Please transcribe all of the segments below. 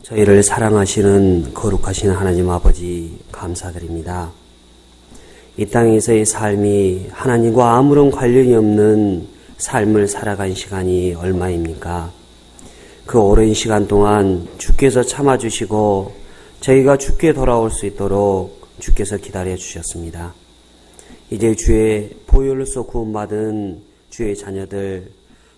저희를 사랑하시는 거룩하신 하나님 아버지 감사드립니다. 이 땅에서의 삶이 하나님과 아무런 관련이 없는 삶을 살아간 시간이 얼마입니까? 그 오랜 시간 동안 주께서 참아주시고 저희가 주께 돌아올 수 있도록 주께서 기다려 주셨습니다. 이제 주의 보혈로서 구원받은 주의 자녀들,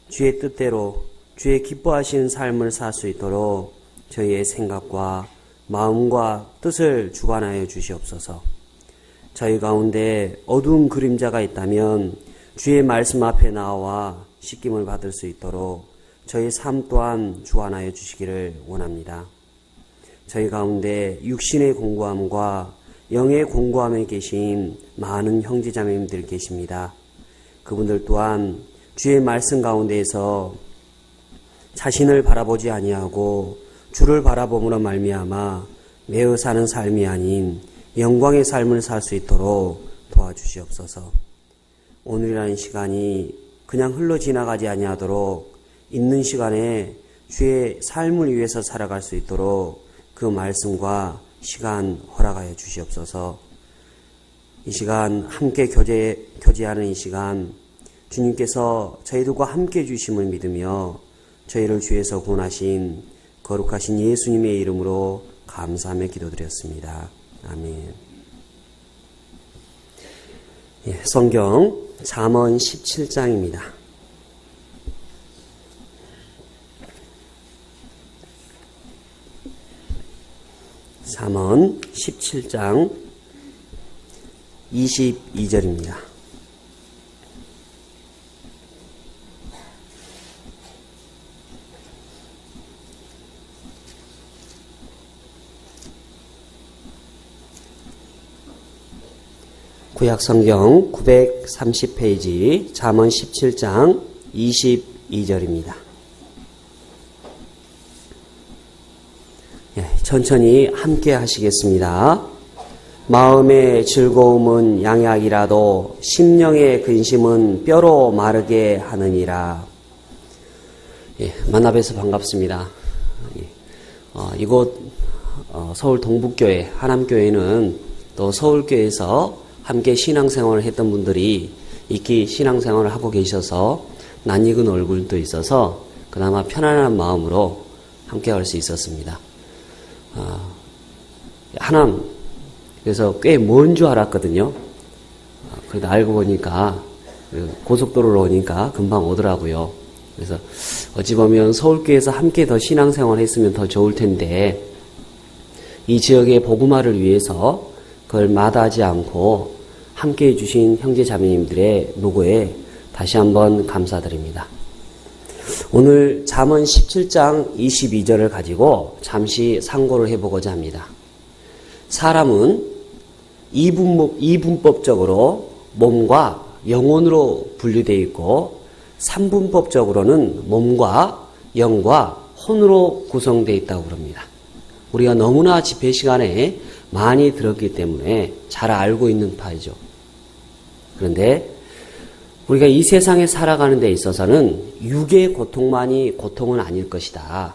주의 뜻대로 주의 기뻐하시는 삶을 살 수 있도록 저희의 생각과 마음과 뜻을 주관하여 주시옵소서. 저희 가운데 어두운 그림자가 있다면 주의 말씀 앞에 나와 씻김을 받을 수 있도록 저희 삶 또한 주관하여 주시기를 원합니다. 저희 가운데 육신의 공고함과 영의 공고함에 계신 많은 형제자매님들 계십니다. 그분들 또한 주의 말씀 가운데에서 자신을 바라보지 아니하고 주를 바라봄으로 말미암아 매어 사는 삶이 아닌 영광의 삶을 살 수 있도록 도와주시옵소서. 오늘이라는 시간이 그냥 흘러 지나가지 아니하도록 있는 시간에 주의 삶을 위해서 살아갈 수 있도록 그 말씀과 시간 허락하여 주시옵소서. 이 시간 함께 교제하는 이 시간 주님께서 저희들과 함께 해주심을 믿으며 저희를 주에서 구원하신 거룩하신 예수님의 이름으로 감사하며 기도드렸습니다. 아멘. 성경 잠언 17장입니다. 잠언 17장 22절입니다. 구약성경 930페이지 잠언 17장 22절입니다. 천천히 함께 하시겠습니다. 마음의 즐거움은 양약이라도 심령의 근심은 뼈로 마르게 하느니라. 만나뵈서 반갑습니다. 이곳 서울 동북교회 하남교회는 또 서울교회에서 함께 신앙생활을 했던 분들이 익히 신앙생활을 하고 계셔서 낯익은 얼굴도 있어서 그나마 편안한 마음으로 함께 할 수 있었습니다. 하남, 그래서 꽤 먼 줄 알았거든요. 그래도 알고 보니까 고속도로로 오니까 금방 오더라고요. 그래서 어찌 보면 서울교회에서 함께 더 신앙생활을 했으면 더 좋을 텐데 이 지역의 복음화를 위해서 그걸 마다하지 않고 함께 해주신 형제자매님들의 노고에 다시 한번 감사드립니다. 오늘 잠언 17장 22절을 가지고 잠시 상고를 해보고자 합니다. 사람은 이분법적으로 몸과 영혼으로 분류되어 있고 삼분법적으로는 몸과 영과 혼으로 구성되어 있다고 그럽니다. 우리가 너무나 집회 시간에 많이 들었기 때문에 잘 알고 있는 바이죠. 그런데 우리가 이 세상에 살아가는 데 있어서는 육의 고통만이 고통은 아닐 것이다.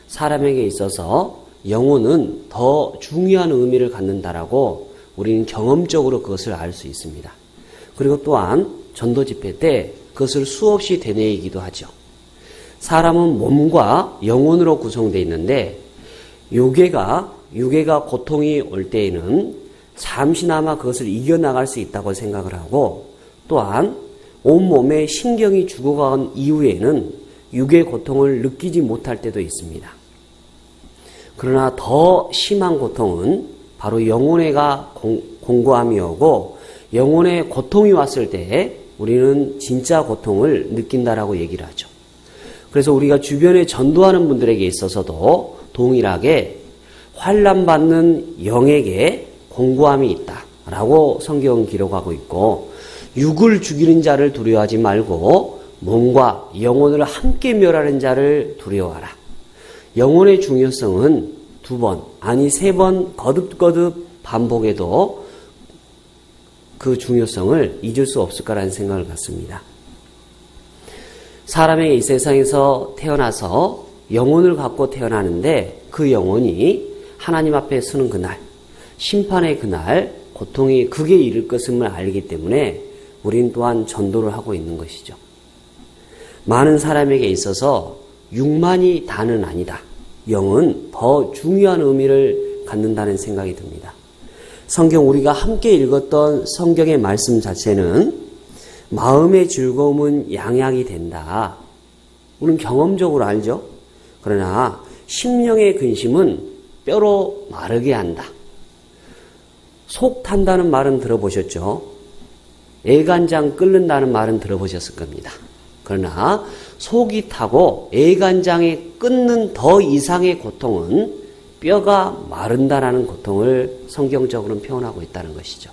사람에게 있어서 영혼은 더 중요한 의미를 갖는다라고 우리는 경험적으로 그것을 알 수 있습니다. 그리고 또한 전도 집회 때 그것을 수없이 되뇌이기도 하죠. 사람은 몸과 영혼으로 구성되어 있는데 육에가 고통이 올 때에는 잠시나마 그것을 이겨나갈 수 있다고 생각을 하고 또한 온몸에 신경이 죽어간 이후에는 육의 고통을 느끼지 못할 때도 있습니다. 그러나 더 심한 고통은 바로 영혼에가 공고함이 오고 영혼의 고통이 왔을 때 우리는 진짜 고통을 느낀다라고 얘기를 하죠. 그래서 우리가 주변에 전도하는 분들에게 있어서도 동일하게 환난받는 영에게 공고함이 있다라고 성경은 기록하고 있고 육을 죽이는 자를 두려워하지 말고 몸과 영혼을 함께 멸하는 자를 두려워하라. 영혼의 중요성은 2번, 아니 3번 거듭거듭 반복해도 그 중요성을 잊을 수 없을 거라는 생각을 갖습니다. 사람에게 이 세상에서 태어나서 영혼을 갖고 태어나는데 그 영혼이 하나님 앞에 서는 그날, 심판의 그날 고통이 극에 이를 것임을 알기 때문에 우린 또한 전도를 하고 있는 것이죠. 많은 사람에게 있어서 육만이 다는 아니다. 영은 더 중요한 의미를 갖는다는 생각이 듭니다. 성경 우리가 함께 읽었던 성경의 말씀 자체는 마음의 즐거움은 양약이 된다. 우리는 경험적으로 알죠. 그러나 심령의 근심은 뼈로 마르게 한다. 속 탄다는 말은 들어보셨죠? 애간장 끓는다는 말은 들어보셨을 겁니다. 그러나 속이 타고 애간장에 끓는 더 이상의 고통은 뼈가 마른다라는 고통을 성경적으로는 표현하고 있다는 것이죠.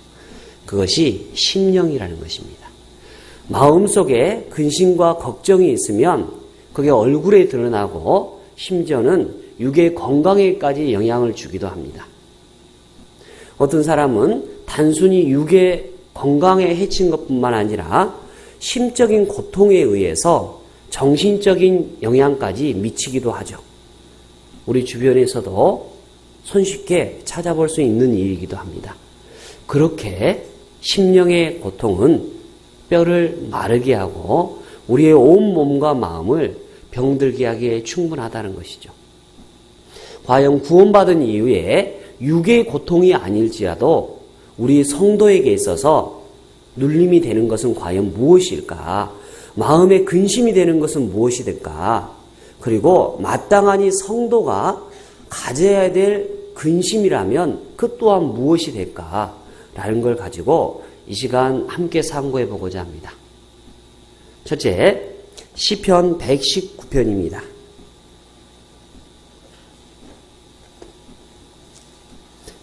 그것이 심령이라는 것입니다. 마음속에 근심과 걱정이 있으면 그게 얼굴에 드러나고 심지어는 육의 건강에까지 영향을 주기도 합니다. 어떤 사람은 단순히 육의 건강에 해친 것뿐만 아니라 심적인 고통에 의해서 정신적인 영향까지 미치기도 하죠. 우리 주변에서도 손쉽게 찾아볼 수 있는 일이기도 합니다. 그렇게 심령의 고통은 뼈를 마르게 하고 우리의 온 몸과 마음을 병들게 하기에 충분하다는 것이죠. 과연 구원받은 이후에 육의 고통이 아닐지라도 우리 성도에게 있어서 눌림이 되는 것은 과연 무엇일까? 마음의 근심이 되는 것은 무엇이 될까? 그리고 마땅하니 성도가 가져야 될 근심이라면 그 또한 무엇이 될까? 라는 걸 가지고 이 시간 함께 상고해 보고자 합니다. 첫째, 시편 119편입니다.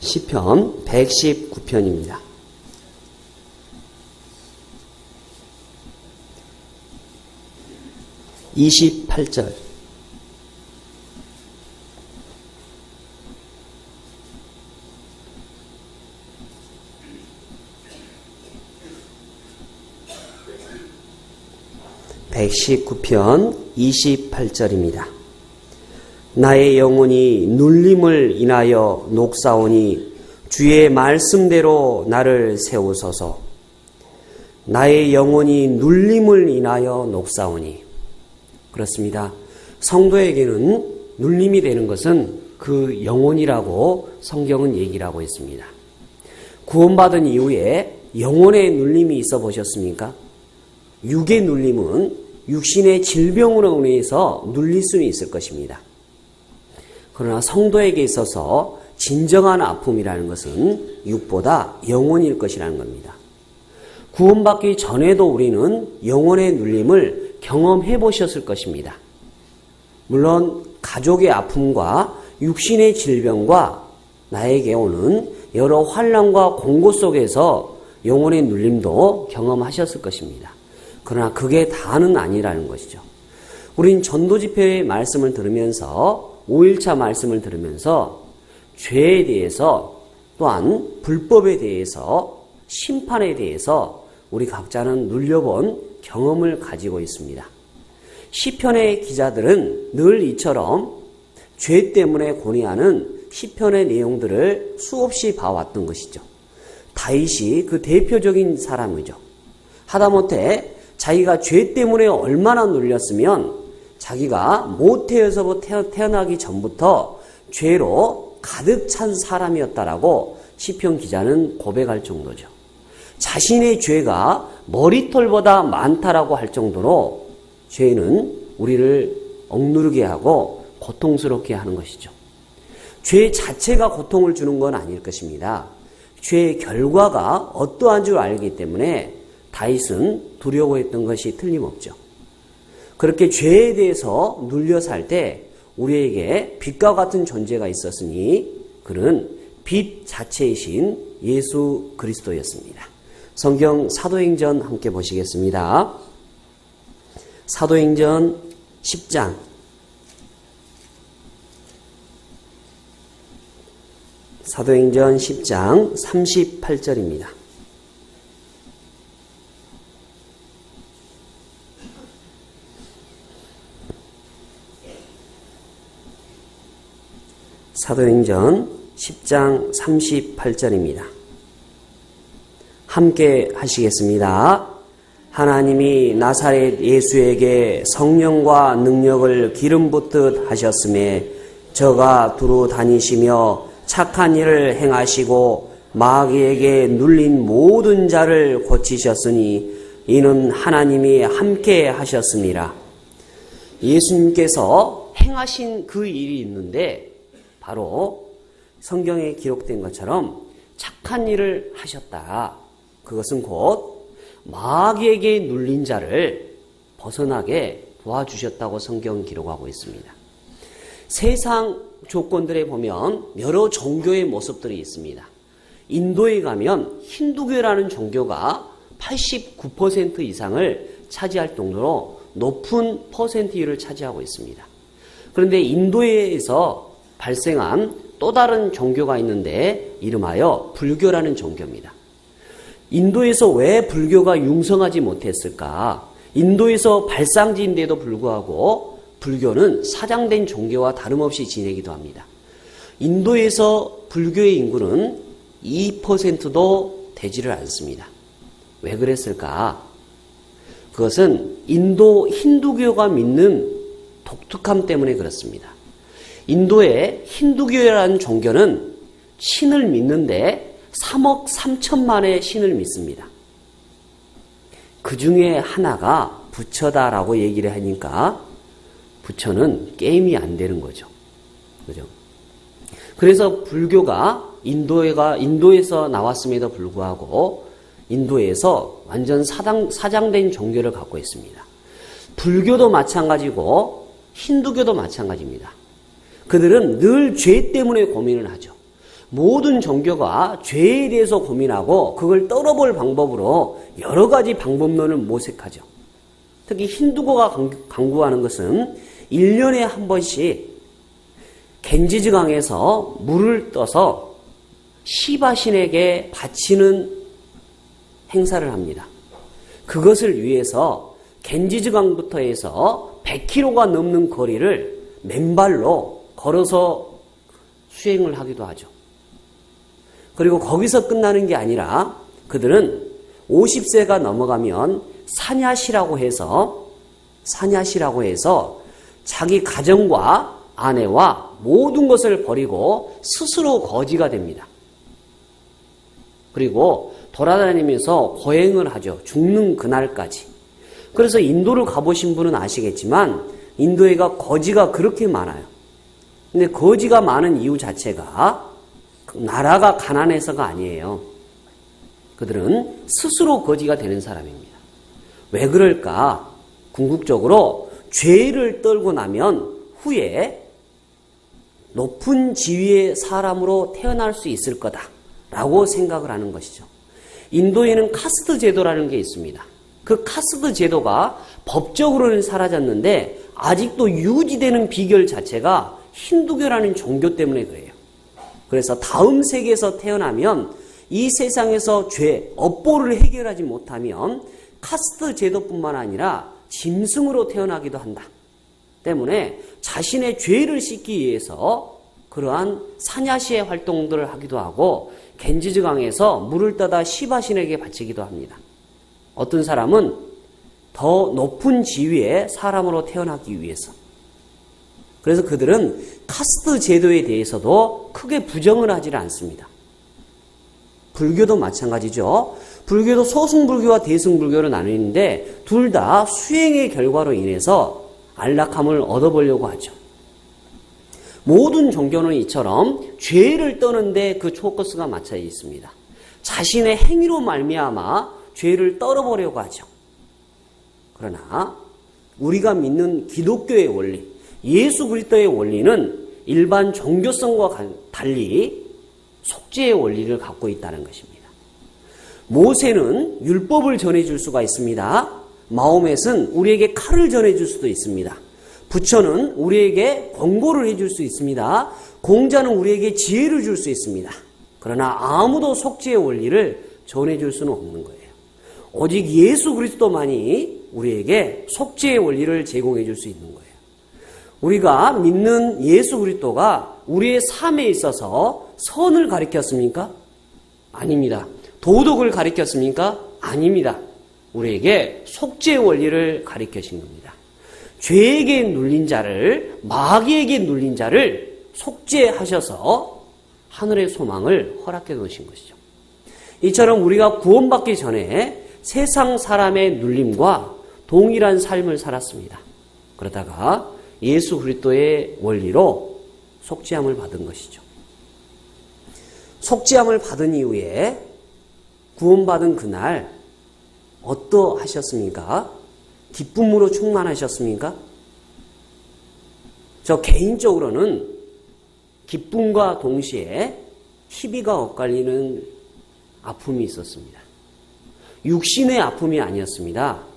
시편 119편입니다. 28절. (119편) 28절입니다. 나의 영혼이 눌림을 인하여 녹사오니 주의 말씀대로 나를 세우소서. 나의 영혼이 눌림을 인하여 녹사오니. 그렇습니다. 성도에게는 눌림이 되는 것은 그 영혼이라고 성경은 얘기를 하고 있습니다. 구원받은 이후에 영혼의 눌림이 있어 보셨습니까? 육의 눌림은 육신의 질병으로 인해서 눌릴 수는 있을 것입니다. 그러나 성도에게 있어서 진정한 아픔이라는 것은 육보다 영혼일 것이라는 겁니다. 구원받기 전에도 우리는 영혼의 눌림을 경험해 보셨을 것입니다. 물론 가족의 아픔과 육신의 질병과 나에게 오는 여러 환난과 공고 속에서 영혼의 눌림도 경험하셨을 것입니다. 그러나 그게 다는 아니라는 것이죠. 우린 전도집회의 말씀을 들으면서 5일차 말씀을 들으면서 죄에 대해서 또한 불법에 대해서 심판에 대해서 우리 각자는 눌려본 경험을 가지고 있습니다. 시편의 기자들은 늘 이처럼 죄 때문에 고뇌하는 시편의 내용들을 수없이 봐왔던 것이죠. 다윗이 그 대표적인 사람이죠. 하다못해 자기가 죄 때문에 얼마나 눌렸으면 자기가 모태에서부터 태어나기 전부터 죄로 가득 찬 사람이었다라고 시편 기자는 고백할 정도죠. 자신의 죄가 머리털보다 많다라고 할 정도로 죄는 우리를 억누르게 하고 고통스럽게 하는 것이죠. 죄 자체가 고통을 주는 건 아닐 것입니다. 죄의 결과가 어떠한 줄 알기 때문에 다윗은 두려워했던 것이 틀림없죠. 그렇게 죄에 대해서 눌려 살 때 우리에게 빛과 같은 존재가 있었으니 그는 빛 자체이신 예수 그리스도였습니다. 성경 사도행전 함께 보시겠습니다. 사도행전 10장 사도행전 10장 38절입니다. 사도행전 10장 38절입니다. 함께 하시겠습니다. 하나님이 나사렛 예수에게 성령과 능력을 기름 붓듯 하셨음에 저가 두루 다니시며 착한 일을 행하시고 마귀에게 눌린 모든 자를 고치셨으니 이는 하나님이 함께 하셨습니다. 예수님께서 행하신 그 일이 있는데 바로 성경에 기록된 것처럼 착한 일을 하셨다. 그것은 곧 마귀에게 눌린 자를 벗어나게 도와주셨다고 성경은 기록하고 있습니다. 세상 조건들에 보면 여러 종교의 모습들이 있습니다. 인도에 가면 힌두교라는 종교가 89% 이상을 차지할 정도로 높은 퍼센티지를 차지하고 있습니다. 그런데 인도에서 발생한 또 다른 종교가 있는데 이름하여 불교라는 종교입니다. 인도에서 왜 불교가 융성하지 못했을까? 인도에서 발상지인데도 불구하고 불교는 사장된 종교와 다름없이 지내기도 합니다. 인도에서 불교의 인구는 2%도 되지를 않습니다. 왜 그랬을까? 그것은 인도 힌두교가 믿는 독특함 때문에 그렇습니다. 인도의 힌두교라는 종교는 신을 믿는데 3억 3천만의 신을 믿습니다. 그 중에 하나가 부처다라고 얘기를 하니까 부처는 게임이 안 되는 거죠. 그죠? 그래서 불교가 인도에서 나왔음에도 불구하고 인도에서 완전 사장된 종교를 갖고 있습니다. 불교도 마찬가지고 힌두교도 마찬가지입니다. 그들은 늘 죄 때문에 고민을 하죠. 모든 종교가 죄에 대해서 고민하고 그걸 떨어볼 방법으로 여러 가지 방법론을 모색하죠. 특히 힌두교가 강구하는 것은 1년에 한 번씩 겐지즈강에서 물을 떠서 시바신에게 바치는 행사를 합니다. 그것을 위해서 겐지즈강부터 해서 100km가 넘는 거리를 맨발로 걸어서 수행을 하기도 하죠. 그리고 거기서 끝나는 게 아니라 그들은 50세가 넘어가면 사냐시라고 해서 자기 가정과 아내와 모든 것을 버리고 스스로 거지가 됩니다. 그리고 돌아다니면서 고행을 하죠. 죽는 그날까지. 그래서 인도를 가보신 분은 아시겠지만 인도에가 거지가 그렇게 많아요. 근데 거지가 많은 이유 자체가 나라가 가난해서가 아니에요. 그들은 스스로 거지가 되는 사람입니다. 왜 그럴까? 궁극적으로 죄를 떨고 나면 후에 높은 지위의 사람으로 태어날 수 있을 거다라고 생각을 하는 것이죠. 인도에는 카스트 제도라는 게 있습니다. 그 카스트 제도가 법적으로는 사라졌는데 아직도 유지되는 비결 자체가 힌두교라는 종교 때문에 그래요. 그래서 다음 세계에서 태어나면 이 세상에서 죄, 업보를 해결하지 못하면 카스트 제도뿐만 아니라 짐승으로 태어나기도 한다. 때문에 자신의 죄를 씻기 위해서 그러한 사냐시의 활동들을 하기도 하고 겐지즈강에서 물을 떠다 시바신에게 바치기도 합니다. 어떤 사람은 더 높은 지위의 사람으로 태어나기 위해서. 그래서 그들은 카스트 제도에 대해서도 크게 부정을 하지 않습니다. 불교도 마찬가지죠. 불교도 소승불교와 대승불교로 나뉘는데 둘 다 수행의 결과로 인해서 안락함을 얻어보려고 하죠. 모든 종교는 이처럼 죄를 떠는데 그 포커스가 맞춰 있습니다. 자신의 행위로 말미암아 죄를 떨어보려고 하죠. 그러나 우리가 믿는 기독교의 원리, 예수 그리스도의 원리는 일반 종교성과 달리 속죄의 원리를 갖고 있다는 것입니다. 모세는 율법을 전해줄 수가 있습니다. 마호멧은 우리에게 칼을 전해줄 수도 있습니다. 부처는 우리에게 권고를 해줄 수 있습니다. 공자는 우리에게 지혜를 줄 수 있습니다. 그러나 아무도 속죄의 원리를 전해줄 수는 없는 거예요. 오직 예수 그리스도만이 우리에게 속죄의 원리를 제공해 줄 수 있는 거예요. 우리가 믿는 예수 그리스도가 우리의 삶에 있어서 선을 가리켰습니까? 아닙니다. 도덕을 가리켰습니까? 아닙니다. 우리에게 속죄의 원리를 가리켜신 겁니다. 죄에게 눌린 자를, 마귀에게 눌린 자를 속죄하셔서 하늘의 소망을 허락해 놓으신 것이죠. 이처럼 우리가 구원받기 전에 세상 사람의 눌림과 동일한 삶을 살았습니다. 그러다가 예수 그리스도의 원리로 속죄함을 받은 것이죠. 속죄함을 받은 이후에 구원받은 그날 어떠하셨습니까? 기쁨으로 충만하셨습니까? 저 개인적으로는 기쁨과 동시에 희비가 엇갈리는 아픔이 있었습니다. 육신의 아픔이 아니었습니다.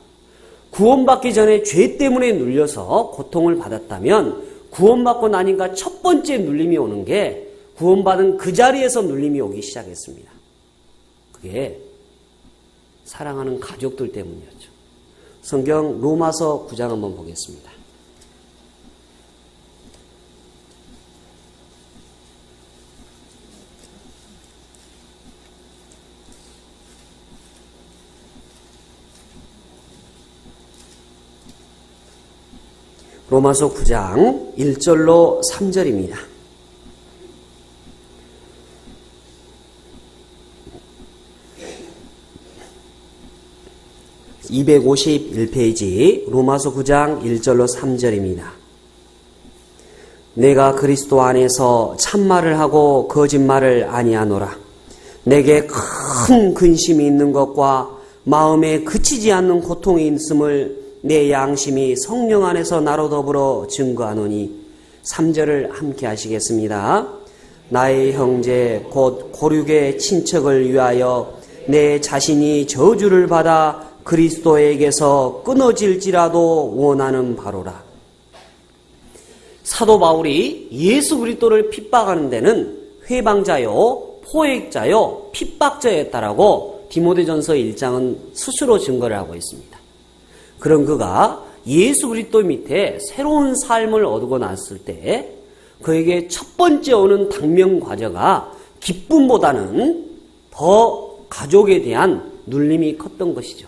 구원받기 전에 죄 때문에 눌려서 고통을 받았다면 구원받고 나니까 첫 번째 눌림이 오는 게 구원받은 그 자리에서 눌림이 오기 시작했습니다. 그게 사랑하는 가족들 때문이었죠. 성경 로마서 9장 한번 보겠습니다. 로마서 9장 1절로 3절입니다. (251페이지) 로마서 9장 1절로 3절입니다. 내가 그리스도 안에서 참말을 하고 거짓말을 아니하노라. 내게 큰 근심이 있는 것과 마음에 그치지 않는 고통이 있음을 내 양심이 성령 안에서 나로 더불어 증거하노니 3절을 함께 하시겠습니다. 나의 형제 곧 고륙의 친척을 위하여 내 자신이 저주를 받아 그리스도에게서 끊어질지라도 원하는 바로라. 사도 바울이 예수 그리스도를 핍박하는 데는 회방자요, 포획자요, 핍박자였다라고 디모데전서 1장은 스스로 증거를 하고 있습니다. 그런 그가 예수 그리스도 밑에 새로운 삶을 얻고 났을 때 그에게 첫 번째 오는 당면 과제가 기쁨보다는 더 가족에 대한 눌림이 컸던 것이죠.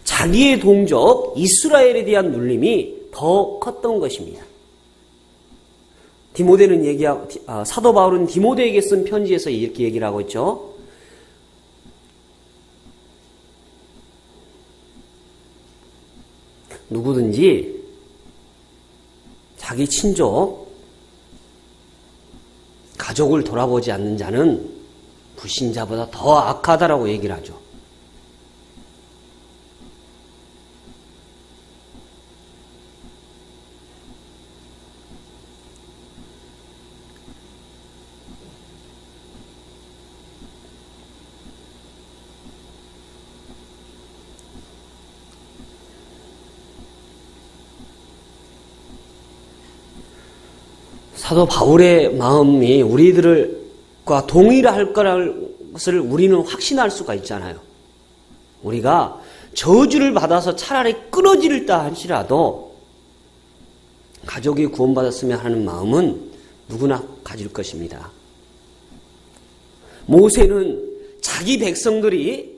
자기의 동족 이스라엘에 대한 눌림이 더 컸던 것입니다. 사도 바울은 디모데에게 쓴 편지에서 이렇게 얘기를 하고 있죠. 누구든지 자기 친족, 가족을 돌아보지 않는 자는 불신자보다 더 악하다라고 얘기를 하죠. 사도 바울의 마음이 우리들과 동일할 것을 우리는 확신할 수가 있잖아요. 우리가 저주를 받아서 차라리 끊어질다 할지라도 가족이 구원받았으면 하는 마음은 누구나 가질 것입니다. 모세는 자기 백성들이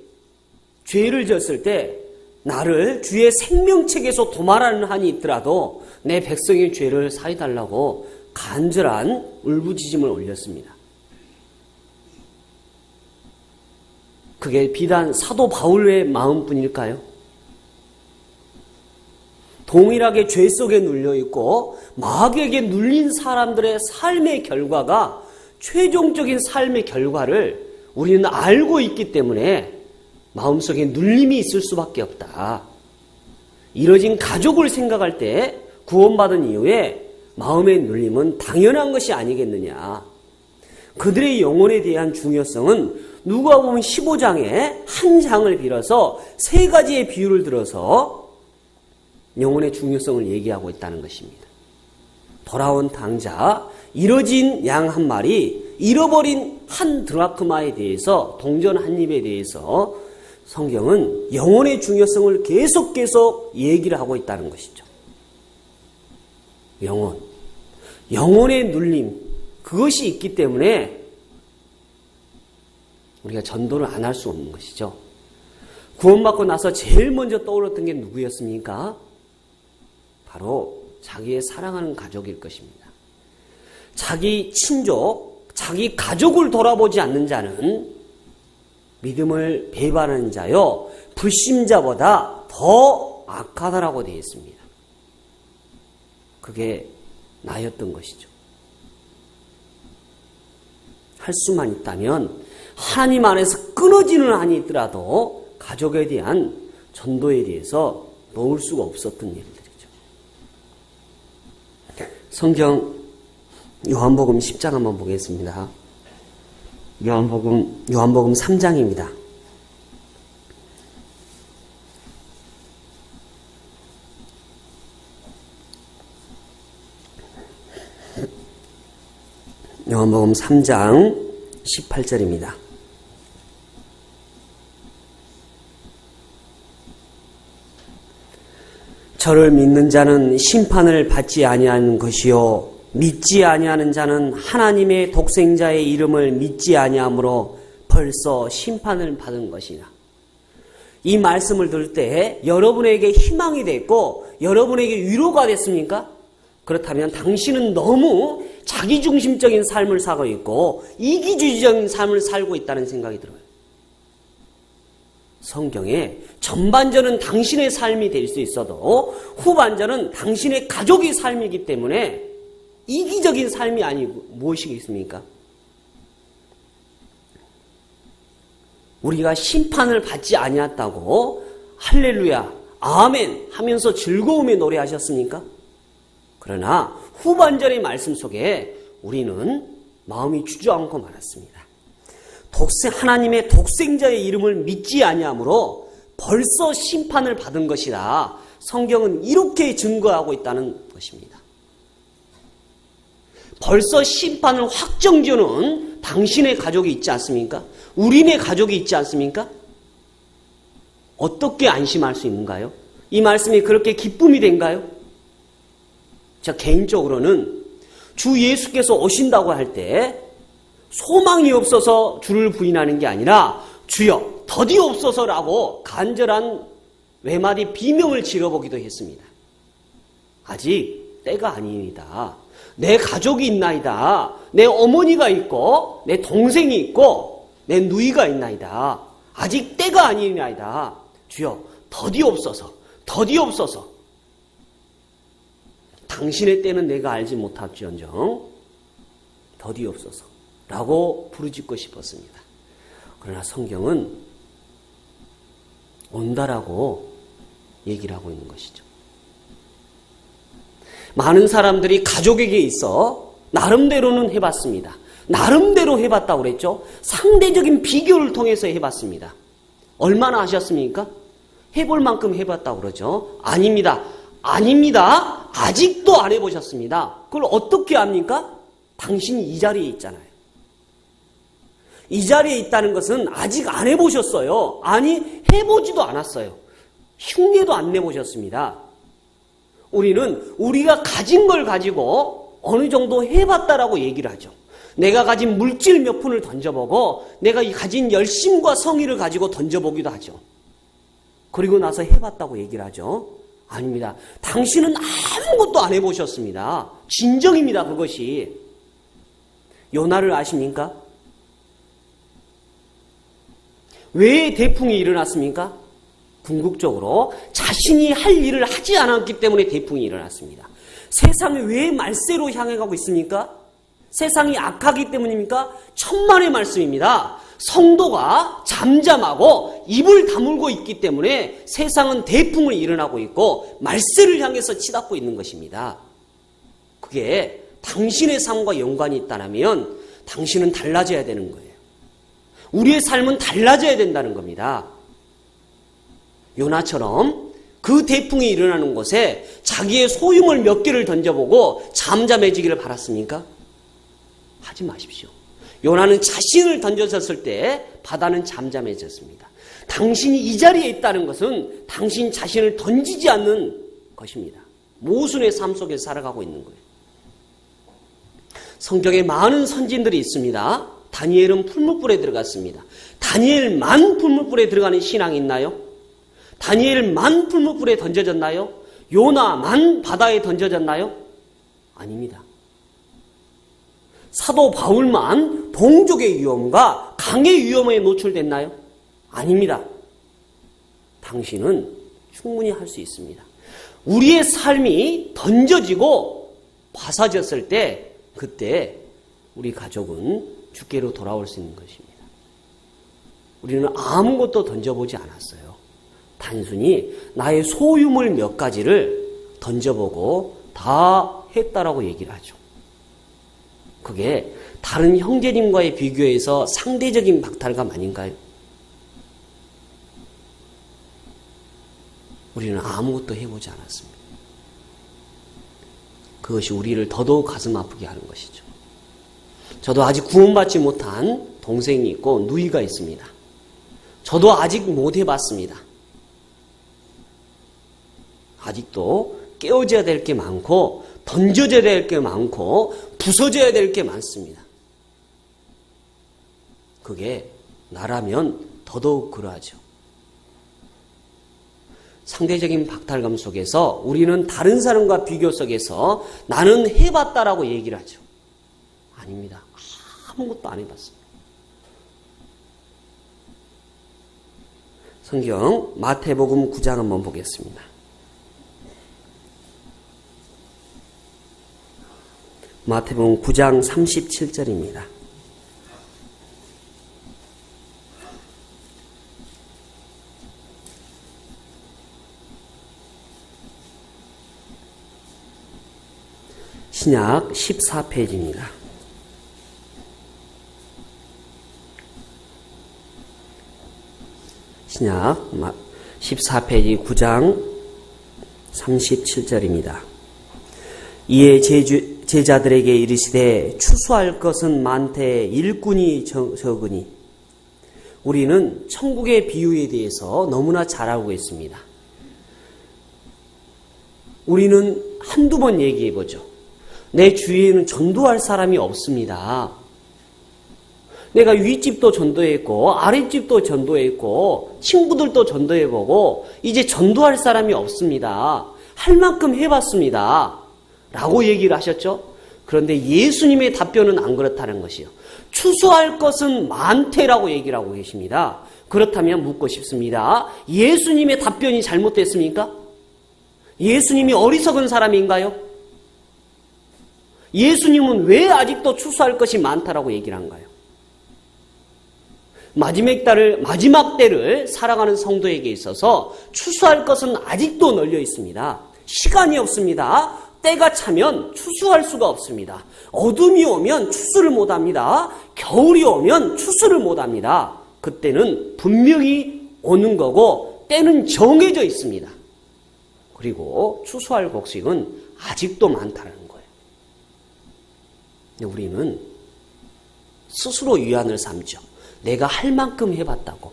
죄를 지었을 때 나를 주의 생명책에서 도말하는 한이 있더라도 내 백성의 죄를 사해달라고 간절한 울부짖음을 올렸습니다. 그게 비단 사도 바울의 마음뿐일까요? 동일하게 죄 속에 눌려있고 마귀에게 눌린 사람들의 삶의 결과가 최종적인 삶의 결과를 우리는 알고 있기 때문에 마음속에 눌림이 있을 수밖에 없다. 이뤄진 가족을 생각할 때 구원받은 이후에 마음의 눌림은 당연한 것이 아니겠느냐. 그들의 영혼에 대한 중요성은 누가복음 15장에 한 장을 빌어서 세 가지의 비유를 들어서 영혼의 중요성을 얘기하고 있다는 것입니다. 돌아온 당자, 이뤄진 양 한 마리, 잃어버린 한 드라크마에 대해서, 동전 한 입에 대해서 성경은 영혼의 중요성을 계속 얘기를 하고 있다는 것이죠. 영혼. 영혼의 눌림, 그것이 있기 때문에 우리가 전도를 안 할 수 없는 것이죠. 구원받고 나서 제일 먼저 떠올랐던 게 누구였습니까? 바로 자기의 사랑하는 가족일 것입니다. 자기 친족, 자기 가족을 돌아보지 않는 자는 믿음을 배반하는 자요, 불신자보다 더 악하다라고 되어 있습니다. 그게 나였던 것이죠. 할 수만 있다면 하나님 안에서 끊어지는 한이 있더라도 가족에 대한 전도에 대해서 놓을 수가 없었던 일들이죠. 성경 요한복음 10장 한번 보겠습니다. 요한복음 3장입니다. 요한복음 3장 18절입니다. 저를 믿는 자는 심판을 받지 아니하는 것이요 믿지 아니하는 자는 하나님의 독생자의 이름을 믿지 아니하므로 벌써 심판을 받은 것이나. 이 말씀을 들을 때 여러분에게 희망이 됐고 여러분에게 위로가 됐습니까? 그렇다면 당신은 너무 자기중심적인 삶을 살고 있고 이기주의적인 삶을 살고 있다는 생각이 들어요. 성경에 전반전은 당신의 삶이 될 수 있어도 후반전은 당신의 가족의 삶이기 때문에 이기적인 삶이 아니고 무엇이겠습니까? 우리가 심판을 받지 아니했다고 할렐루야, 아멘 하면서 즐거움에 노래하셨습니까? 그러나 후반전의 말씀 속에 우리는 마음이 주저앉고 말았습니다. 하나님의 독생자의 이름을 믿지 아니하므로 벌써 심판을 받은 것이라 성경은 이렇게 증거하고 있다는 것입니다. 벌써 심판을 확정지어놓은 당신의 가족이 있지 않습니까? 우리네 가족이 있지 않습니까? 어떻게 안심할 수 있는가요? 이 말씀이 그렇게 기쁨이 된가요? 저 개인적으로는 주 예수께서 오신다고 할 때 소망이 없어서 주를 부인하는 게 아니라 주여 더디옵소서라고 간절한 외마디 비명을 지르보기도 했습니다. 아직 때가 아니이다. 내 가족이 있나이다. 내 어머니가 있고 내 동생이 있고 내 누이가 있나이다. 아직 때가 아니나이다. 주여 더디옵소서, 더디옵소서. 당신의 때는 내가 알지 못할지언정 더디옵소서 라고 부르짖고 싶었습니다. 그러나 성경은 온다라고 얘기를 하고 있는 것이죠. 많은 사람들이 가족에게 있어 나름대로는 해봤습니다. 나름대로 해봤다고 그랬죠. 상대적인 비교를 통해서 해봤습니다. 얼마나 하셨습니까? 해볼 만큼 해봤다고 그러죠. 아닙니다. 아닙니다. 아직도 안 해보셨습니다. 그걸 어떻게 합니까? 당신이 이 자리에 있잖아요. 이 자리에 있다는 것은 아직 안 해보셨어요. 아니, 해보지도 않았어요. 흉내도 안 내보셨습니다. 우리는 우리가 가진 걸 가지고 어느 정도 해봤다라고 얘기를 하죠. 내가 가진 물질 몇 푼을 던져보고 내가 가진 열심과 성의를 가지고 던져보기도 하죠. 그리고 나서 해봤다고 얘기를 하죠. 아닙니다. 당신은 아무것도 안 해보셨습니다. 진정입니다. 그것이. 요나를 아십니까? 왜 대풍이 일어났습니까? 궁극적으로 자신이 할 일을 하지 않았기 때문에 대풍이 일어났습니다. 세상이 왜 말세로 향해 가고 있습니까? 세상이 악하기 때문입니까? 천만의 말씀입니다. 성도가 잠잠하고 입을 다물고 있기 때문에 세상은 대풍을 일어나고 있고 말세를 향해서 치닫고 있는 것입니다. 그게 당신의 삶과 연관이 있다면 당신은 달라져야 되는 거예요. 우리의 삶은 달라져야 된다는 겁니다. 요나처럼 그 대풍이 일어나는 곳에 자기의 소유물 몇 개를 던져보고 잠잠해지기를 바랐습니까? 하지 마십시오. 요나는 자신을 던져졌을 때 바다는 잠잠해졌습니다. 당신이 이 자리에 있다는 것은 당신 자신을 던지지 않는 것입니다. 모순의 삶 속에서 살아가고 있는 거예요. 성경에 많은 선진들이 있습니다. 다니엘은 풀무불에 들어갔습니다. 다니엘만 풀무불에 들어가는 신앙이 있나요? 다니엘만 풀무불에 던져졌나요? 요나만 바다에 던져졌나요? 아닙니다. 사도 바울만 동족의 위험과 강의 위험에 노출됐나요? 아닙니다. 당신은 충분히 할 수 있습니다. 우리의 삶이 던져지고 파사졌을 때 그때 우리 가족은 주께로 돌아올 수 있는 것입니다. 우리는 아무것도 던져보지 않았어요. 단순히 나의 소유물 몇 가지를 던져보고 다 했다라고 얘기를 하죠. 그게 다른 형제님과의 비교해서 상대적인 박탈감 아닌가요? 우리는 아무것도 해보지 않았습니다. 그것이 우리를 더더욱 가슴 아프게 하는 것이죠. 저도 아직 구원받지 못한 동생이 있고 누이가 있습니다. 저도 아직 못 해봤습니다. 아직도 깨어져야 될 게 많고 던져져야 될 게 많고 부서져야 될 게 많습니다. 그게 나라면 더더욱 그러하죠. 상대적인 박탈감 속에서 우리는 다른 사람과 비교 속에서 나는 해봤다라고 얘기를 하죠. 아닙니다. 아무것도 안 해봤습니다. 성경 마태복음 9장 한번 보겠습니다. 마태복음 9장 37절입니다. 신약 14페이지입니다. 신약 14페이지 9장 37절입니다. 이에 제자들에게 이르시되 추수할 것은 많되 일꾼이 적으니. 우리는 천국의 비유에 대해서 너무나 잘 알고 있습니다. 우리는 한두 번 얘기해 보죠. 내 주위에는 전도할 사람이 없습니다. 내가 윗집도 전도했고 아랫집도 전도했고 친구들도 전도해보고 이제 전도할 사람이 없습니다. 할 만큼 해봤습니다. 라고 얘기를 하셨죠. 그런데 예수님의 답변은 안 그렇다는 것이요. 추수할 것은 많대라고 얘기를 하고 계십니다. 그렇다면 묻고 싶습니다. 예수님의 답변이 잘못됐습니까? 예수님이 어리석은 사람인가요? 예수님은 왜 아직도 추수할 것이 많다라고 얘기를 한가요? 마지막 때를 살아가는 성도에게 있어서 추수할 것은 아직도 널려 있습니다. 시간이 없습니다. 때가 차면 추수할 수가 없습니다. 어둠이 오면 추수를 못합니다. 겨울이 오면 추수를 못합니다. 그때는 분명히 오는 거고 때는 정해져 있습니다. 그리고 추수할 곡식은 아직도 많다는 거예요. 우리는 스스로 위안을 삼죠. 내가 할 만큼 해봤다고.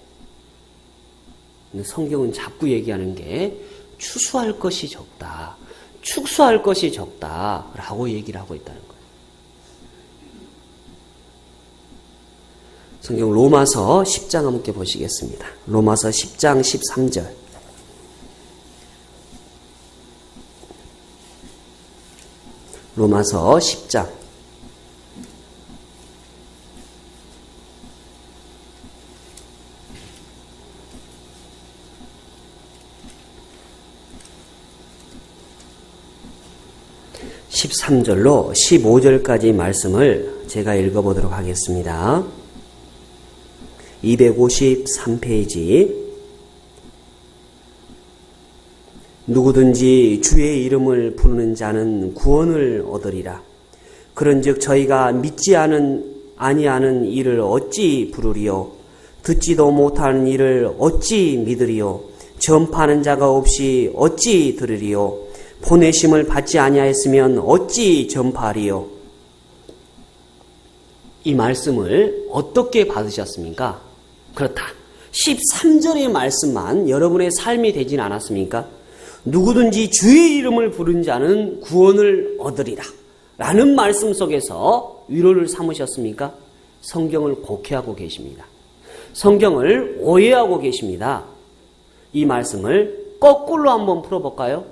근데 성경은 자꾸 얘기하는 게 추수할 것이 적다. 축수할 것이 적다라고 얘기를 하고 있다는 거예요. 성경 로마서 10장 함께 보시겠습니다. 로마서 10장 13절. 로마서 10장 13절로 15절까지 말씀을 제가 읽어보도록 하겠습니다. 253페이지. 누구든지 주의 이름을 부르는 자는 구원을 얻으리라. 그런즉 저희가 믿지 아니하는 이를 어찌 부르리요? 듣지도 못하는 이를 어찌 믿으리요? 전파하는 자가 없이 어찌 들으리요? 보내심을 받지 아니하였으면 어찌 전파하리요? 이 말씀을 어떻게 받으셨습니까? 그렇다. 13절의 말씀만 여러분의 삶이 되진 않았습니까? 누구든지 주의 이름을 부른 자는 구원을 얻으리라 라는 말씀 속에서 위로를 삼으셨습니까? 성경을 곡해하고 계십니다. 성경을 오해하고 계십니다. 이 말씀을 거꾸로 한번 풀어볼까요?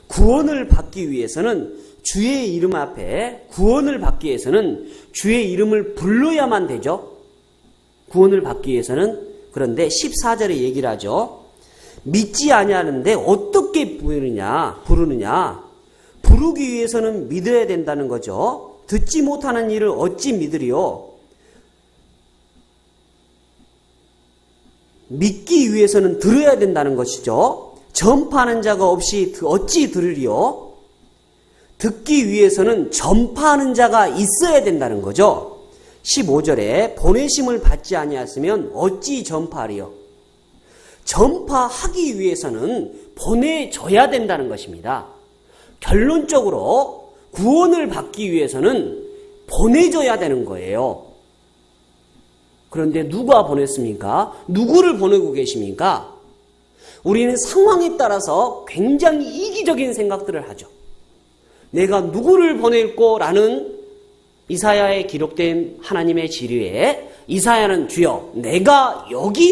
구원을 받기 위해서는 주의 이름 앞에 구원을 받기 위해서는 주의 이름을 불러야만 되죠. 구원을 받기 위해서는. 그런데 14절에 얘기를 하죠. 믿지 아니하는데 어떻게 부르느냐? 부르기 위해서는 믿어야 된다는 거죠. 듣지 못하는 일을 어찌 믿으리요? 믿기 위해서는 들어야 된다는 것이죠. 전파하는 자가 없이 어찌 들으리요? 듣기 위해서는 전파하는 자가 있어야 된다는 거죠. 15절에 보내심을 받지 아니하였으면 어찌 전파하리요? 전파하기 위해서는 보내줘야 된다는 것입니다. 결론적으로 구원을 받기 위해서는 보내줘야 되는 거예요. 그런데 누가 보냈습니까? 누구를 보내고 계십니까? 우리는 상황에 따라서 굉장히 이기적인 생각들을 하죠. 내가 누구를 보낼 거라는 이사야에 기록된 하나님의 지류에 이사야는 주여 내가 여기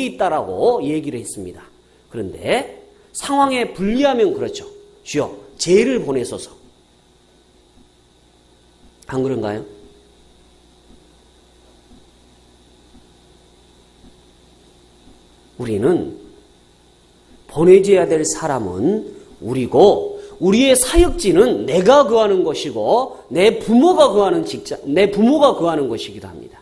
있다라고 얘기를 했습니다. 그런데 상황에 불리하면 그렇죠. 주여 쟤를 보내소서. 안 그런가요? 우리는 보내줘야 될 사람은 우리고 우리의 사역지는 내가 구하는 것이고 내 부모가 구하는 것이기도 합니다.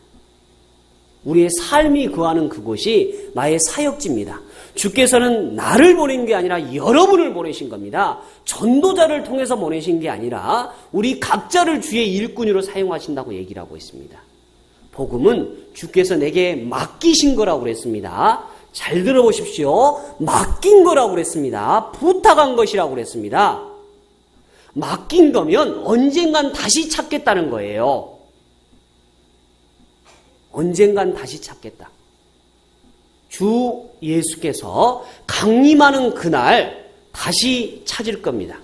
우리의 삶이 구하는 그곳이 나의 사역지입니다. 주께서는 나를 보낸 게 아니라 여러분을 보내신 겁니다. 전도자를 통해서 보내신 게 아니라 우리 각자를 주의 일꾼으로 사용하신다고 얘기를 하고 있습니다. 복음은 주께서 내게 맡기신 거라고 그랬습니다. 잘 들어보십시오. 맡긴 거라고 그랬습니다. 부탁한 것이라고 그랬습니다. 맡긴 거면 언젠간 다시 찾겠다는 거예요. 언젠간 다시 찾겠다. 주 예수께서 강림하는 그날 다시 찾을 겁니다.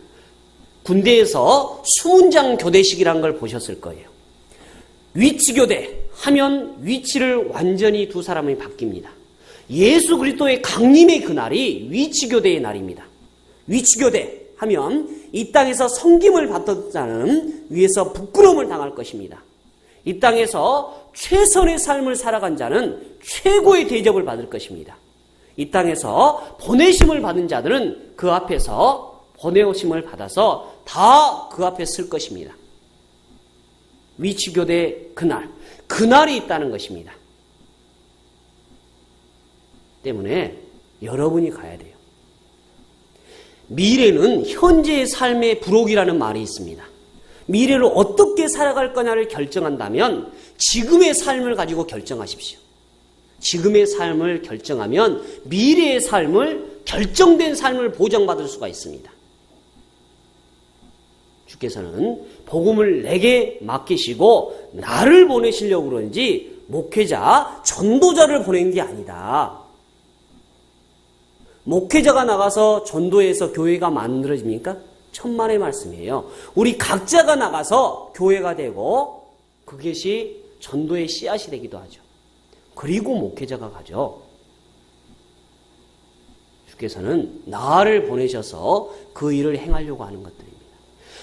군대에서 수문장 교대식이라는 걸 보셨을 거예요. 위치교대 하면 위치를 완전히 두 사람이 바뀝니다. 예수 그리스도의 강림의 그날이 위치교대의 날입니다. 위치교대 하면 이 땅에서 섬김을 받던 자는 위에서 부끄러움을 당할 것입니다. 이 땅에서 최선의 삶을 살아간 자는 최고의 대접을 받을 것입니다. 이 땅에서 보내심을 받은 자들은 그 앞에서 보내오심을 받아서 다 그 앞에 쓸 것입니다. 위치교대 그날이 있다는 것입니다. 때문에 여러분이 가야 돼요. 미래는 현재의 삶의 부록이라는 말이 있습니다. 미래를 어떻게 살아갈 거냐를 결정한다면 지금의 삶을 가지고 결정하십시오. 지금의 삶을 결정하면 미래의 삶을 결정된 삶을 보장받을 수가 있습니다. 주께서는 복음을 내게 맡기시고 나를 보내시려고 그러는지 목회자, 전도자를 보낸 게 아니다. 목회자가 나가서 전도해서 교회가 만들어집니까? 천만의 말씀이에요. 우리 각자가 나가서 교회가 되고 그것이 전도의 씨앗이 되기도 하죠. 그리고 목회자가 가죠. 주께서는 나를 보내셔서 그 일을 행하려고 하는 것들입니다.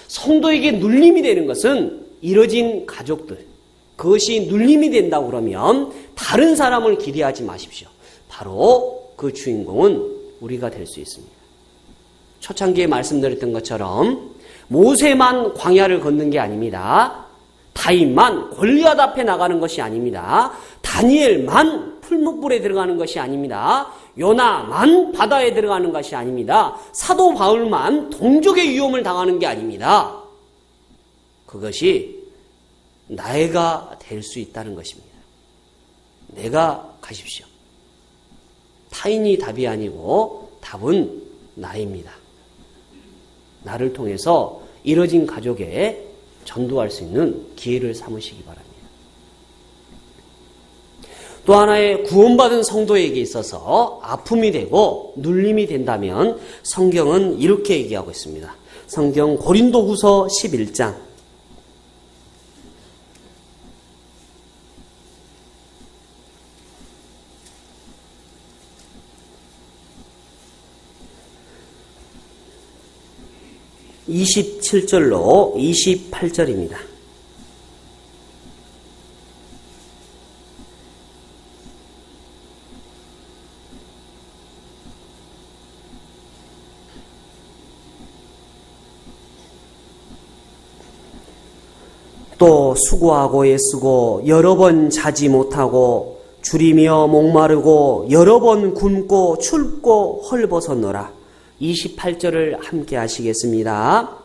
성도에게 눌림이 되는 것은 이뤄진 가족들, 그것이 눌림이 된다고 그러면 다른 사람을 기대하지 마십시오. 바로 그 주인공은 우리가 될 수 있습니다. 초창기에 말씀드렸던 것처럼 모세만 광야를 걷는 게 아닙니다. 다윗만 골리앗 앞에 나가는 것이 아닙니다. 다니엘만 풀무불에 들어가는 것이 아닙니다. 요나만 바다에 들어가는 것이 아닙니다. 사도 바울만 동족의 위험을 당하는 게 아닙니다. 그것이 내가 될 수 있다는 것입니다. 내가 가십시오. 타인이 답이 아니고 답은 나입니다. 나를 통해서 이뤄진 가족에 전도할 수 있는 기회를 삼으시기 바랍니다. 또 하나의 구원받은 성도에게 있어서 아픔이 되고 눌림이 된다면 성경은 이렇게 얘기하고 있습니다. 성경 고린도후서 11장 27절로 28절입니다. 또 수고하고 애쓰고 여러 번 자지 못하고 줄이며 목마르고 여러 번 굶고 춥고 헐벗었노라. 28절을 함께 하시겠습니다.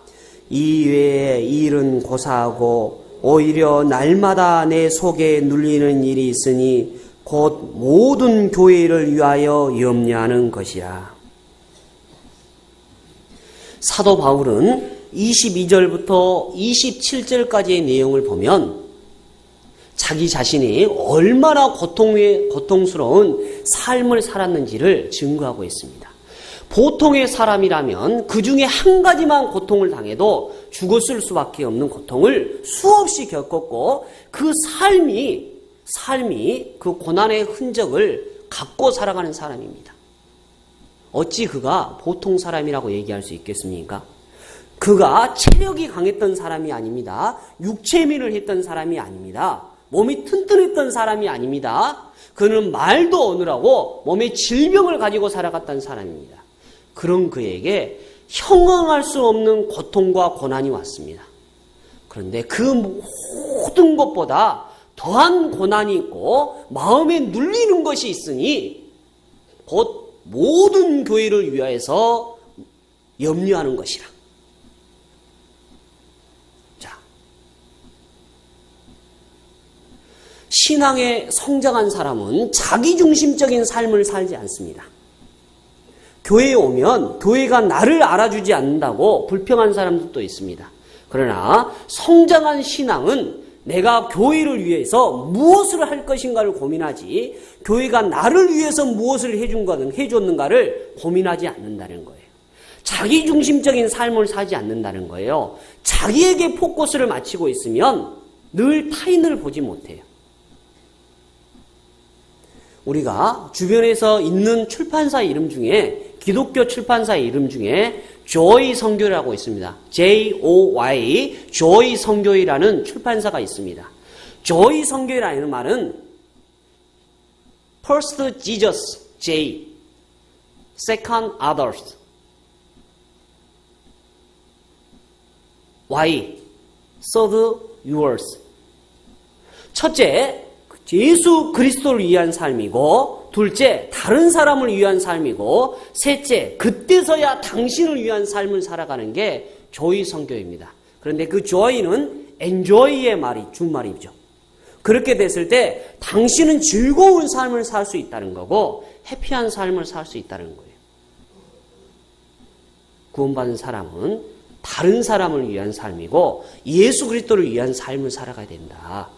이외에 일은 고사하고 오히려 날마다 내 속에 눌리는 일이 있으니 곧 모든 교회를 위하여 염려하는 것이라. 사도 바울은 22절부터 27절까지의 내용을 보면 자기 자신이 얼마나 고통스러운 삶을 살았는지를 증거하고 있습니다. 보통의 사람이라면 그 중에 한 가지만 고통을 당해도 죽었을 수밖에 없는 고통을 수없이 겪었고 그 삶이 그 고난의 흔적을 갖고 살아가는 사람입니다. 어찌 그가 보통 사람이라고 얘기할 수 있겠습니까? 그가 체력이 강했던 사람이 아닙니다. 육체민을 했던 사람이 아닙니다. 몸이 튼튼했던 사람이 아닙니다. 그는 말도 어느라고 몸에 질병을 가지고 살아갔던 사람입니다. 그런 그에게 형언할 수 없는 고통과 고난이 왔습니다. 그런데 그 모든 것보다 더한 고난이 있고 마음에 눌리는 것이 있으니 곧 모든 교회를 위하여서 염려하는 것이라. 신앙에 성장한 사람은 자기중심적인 삶을 살지 않습니다. 교회에 오면 교회가 나를 알아주지 않는다고 불평한 사람들도 있습니다. 그러나 성장한 신앙은 내가 교회를 위해서 무엇을 할 것인가를 고민하지 교회가 나를 위해서 무엇을 해줬는가를 고민하지 않는다는 거예요. 자기중심적인 삶을 살지 않는다는 거예요. 자기에게 포커스를 맞추고 있으면 늘 타인을 보지 못해요. 우리가 주변에서 있는 출판사 이름 중에 기독교 출판사의 이름 중에 조이 선교라고 있습니다. J-O-Y, 조이 선교회라는 출판사가 있습니다. 조이 선교회라는 말은 First Jesus, J, Second Others, Y, Third Yours. 첫째, 예수 그리스도를 위한 삶이고, 둘째, 다른 사람을 위한 삶이고, 셋째, 그때서야 당신을 위한 삶을 살아가는 게 조이 선교입니다. 그런데 그 조이는 enjoy의 준말이죠. 그렇게 됐을 때 당신은 즐거운 삶을 살 수 있다는 거고 해피한 삶을 살 수 있다는 거예요. 구원받은 사람은 다른 사람을 위한 삶이고 예수 그리스도를 위한 삶을 살아가야 된다.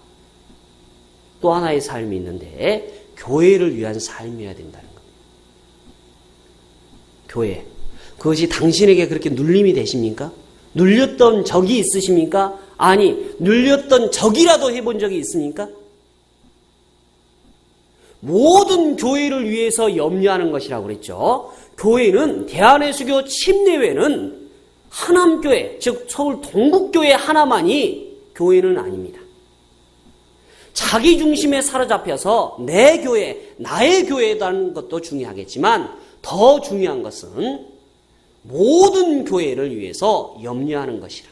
또 하나의 삶이 있는데 교회를 위한 삶이어야 된다는 겁니다. 교회. 그것이 당신에게 그렇게 눌림이 되십니까? 눌렸던 적이 있으십니까? 아니, 눌렸던 적이라도 해본 적이 있습니까? 모든 교회를 위해서 염려하는 것이라고 그랬죠. 교회는 대한예수교 침례회는 하남교회, 즉 서울 동북교회 하나만이 교회는 아닙니다. 자기 중심에 사로잡혀서 내 교회, 나의 교회라는 것도 중요하겠지만 더 중요한 것은 모든 교회를 위해서 염려하는 것이라.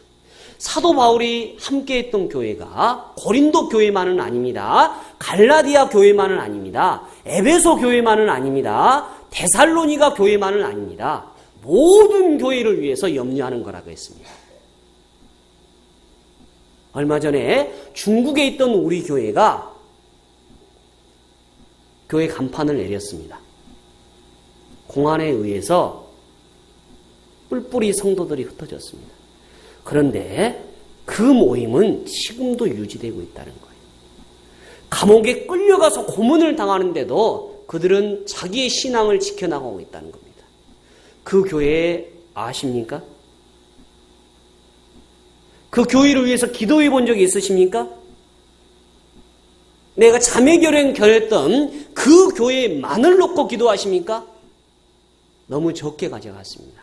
사도 바울이 함께했던 교회가 고린도 교회만은 아닙니다. 갈라디아 교회만은 아닙니다. 에베소 교회만은 아닙니다. 데살로니가 교회만은 아닙니다. 모든 교회를 위해서 염려하는 거라고 했습니다. 얼마 전에 중국에 있던 우리 교회가 교회 간판을 내렸습니다. 공안에 의해서 뿔뿔이 성도들이 흩어졌습니다. 그런데 그 모임은 지금도 유지되고 있다는 거예요. 감옥에 끌려가서 고문을 당하는데도 그들은 자기의 신앙을 지켜나가고 있다는 겁니다. 그 교회 아십니까? 그 교회를 위해서 기도해 본 적이 있으십니까? 내가 자매결연 결했던 그 교회에 만을 놓고 기도하십니까? 너무 적게 가져갔습니다.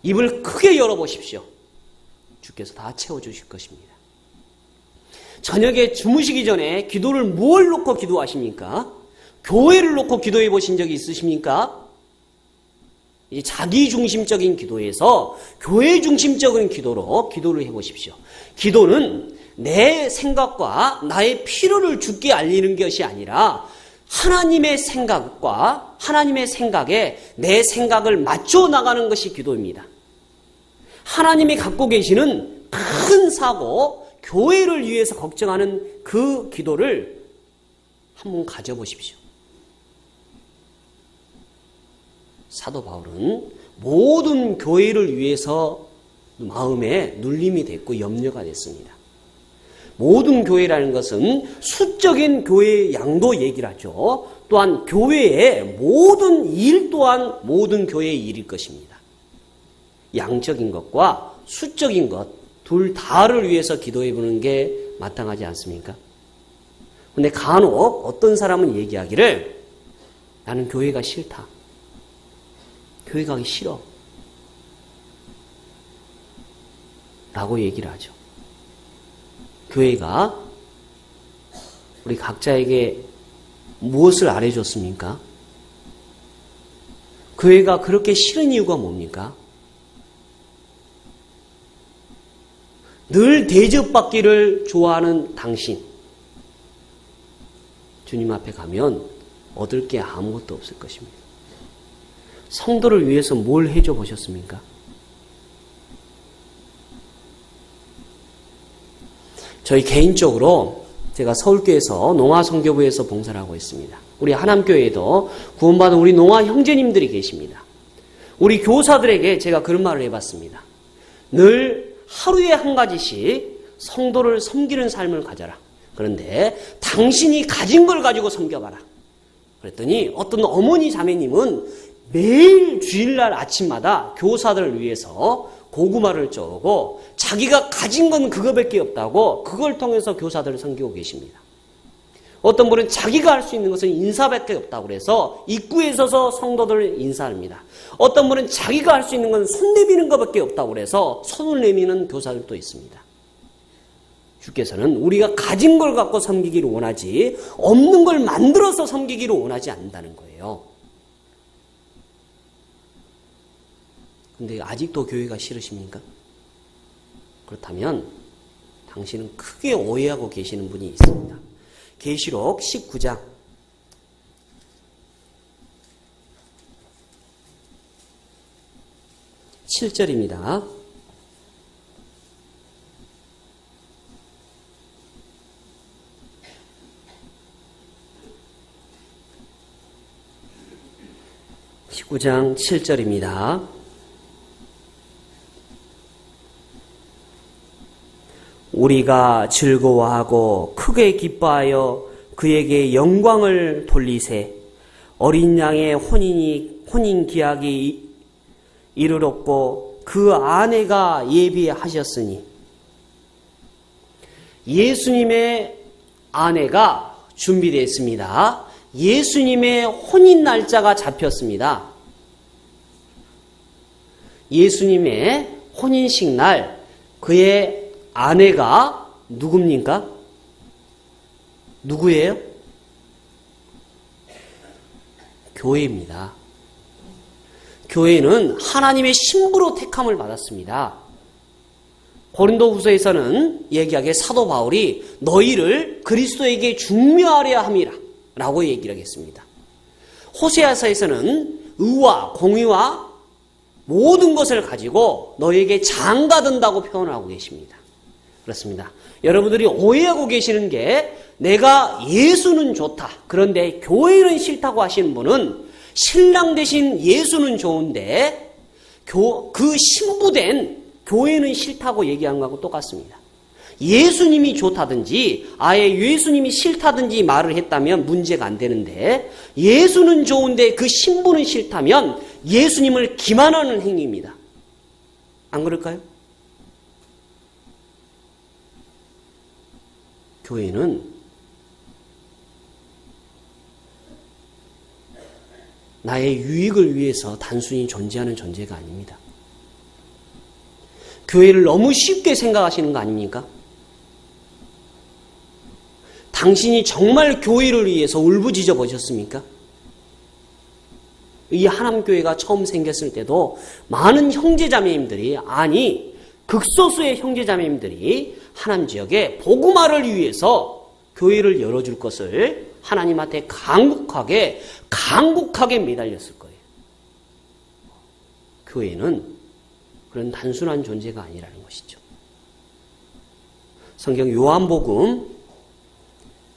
입을 크게 열어보십시오. 주께서 다 채워주실 것입니다. 저녁에 주무시기 전에 기도를 뭘 놓고 기도하십니까? 교회를 놓고 기도해 보신 적이 있으십니까? 이 자기 중심적인 기도에서 교회 중심적인 기도로 기도를 해보십시오. 기도는 내 생각과 나의 필요를 주께 알리는 것이 아니라 하나님의 생각과 하나님의 생각에 내 생각을 맞춰 나가는 것이 기도입니다. 하나님이 갖고 계시는 큰 사고, 교회를 위해서 걱정하는 그 기도를 한번 가져보십시오. 사도 바울은 모든 교회를 위해서 마음에 눌림이 됐고 염려가 됐습니다. 모든 교회라는 것은 수적인 교회의 양도 얘기를 하죠. 또한 교회의 모든 일 또한 모든 교회의 일일 것입니다. 양적인 것과 수적인 것 둘 다를 위해서 기도해 보는 게 마땅하지 않습니까? 근데 간혹 어떤 사람은 얘기하기를 나는 교회가 싫다. 교회 가기 싫어. 라고 얘기를 하죠. 교회가 우리 각자에게 무엇을 알려줬습니까? 교회가 그렇게 싫은 이유가 뭡니까? 늘 대접받기를 좋아하는 당신. 주님 앞에 가면 얻을 게 아무것도 없을 것입니다. 성도를 위해서 뭘 해줘 보셨습니까? 저희 개인적으로 제가 서울교회에서 농아선교부에서 봉사를 하고 있습니다. 우리 하남교회에도 구원받은 우리 농아 형제님들이 계십니다. 우리 교사들에게 제가 그런 말을 해봤습니다. 늘 하루에 한 가지씩 성도를 섬기는 삶을 가져라. 그런데 당신이 가진 걸 가지고 섬겨봐라. 그랬더니 어떤 어머니 자매님은 매일 주일날 아침마다 교사들을 위해서 고구마를 쪼고 자기가 가진 건 그거밖에 없다고 그걸 통해서 교사들을 섬기고 계십니다. 어떤 분은 자기가 할 수 있는 것은 인사밖에 없다고 그래서 입구에 서서 성도들을 인사합니다. 어떤 분은 자기가 할 수 있는 건 손 내미는 것밖에 없다고 그래서 손을 내미는 교사들도 있습니다. 주께서는 우리가 가진 걸 갖고 섬기기를 원하지 없는 걸 만들어서 섬기기를 원하지 않는다는 거예요. 근데 아직도 교회가 싫으십니까? 그렇다면 당신은 크게 오해하고 계시는 분이 있습니다. 계시록 19장 7절입니다. (19장 7절입니다) 우리가 즐거워하고 크게 기뻐하여 그에게 영광을 돌리세. 어린 양의 혼인 기약이 이르렀고 그 아내가 예비하셨으니. 예수님의 아내가 준비되었습니다. 예수님의 혼인 날짜가 잡혔습니다. 예수님의 혼인식 날 그의 아내가 누굽니까? 누구예요? 교회입니다. 교회는 하나님의 신부로 택함을 받았습니다. 고린도후서에서는 얘기하기에 사도 바울이 너희를 그리스도에게 중매하려 함이라 라고 얘기를 하겠습니다. 호세아서에서는 의와 공의와 모든 것을 가지고 너희에게 장가든다고 표현을 하고 계십니다. 그렇습니다. 여러분들이 오해하고 계시는 게 내가 예수는 좋다. 그런데 교회는 싫다고 하시는 분은 신랑 대신 예수는 좋은데 그 신부된 교회는 싫다고 얘기하는 거하고 똑같습니다. 예수님이 좋다든지 아예 예수님이 싫다든지 말을 했다면 문제가 안 되는데 예수는 좋은데 그 신부는 싫다면 예수님을 기만하는 행위입니다. 안 그럴까요? 교회는 나의 유익을 위해서 단순히 존재하는 존재가 아닙니다. 교회를 너무 쉽게 생각하시는 거 아닙니까? 당신이 정말 교회를 위해서 울부짖어 보셨습니까? 이 하남교회가 처음 생겼을 때도 많은 형제자매님들이, 아니 극소수의 형제자매님들이 하남지역에 복음화를 위해서 교회를 열어줄 것을 하나님한테 간곡하게 매달렸을 거예요. 교회는 그런 단순한 존재가 아니라는 것이죠. 성경 요한복음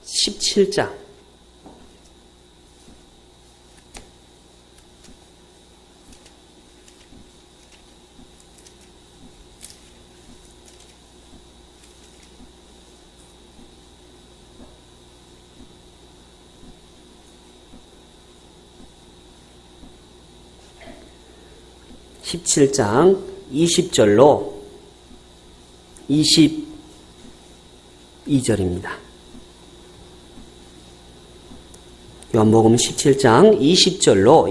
17장 17장 20절로 22절입니다. 요한복음 17장 20절로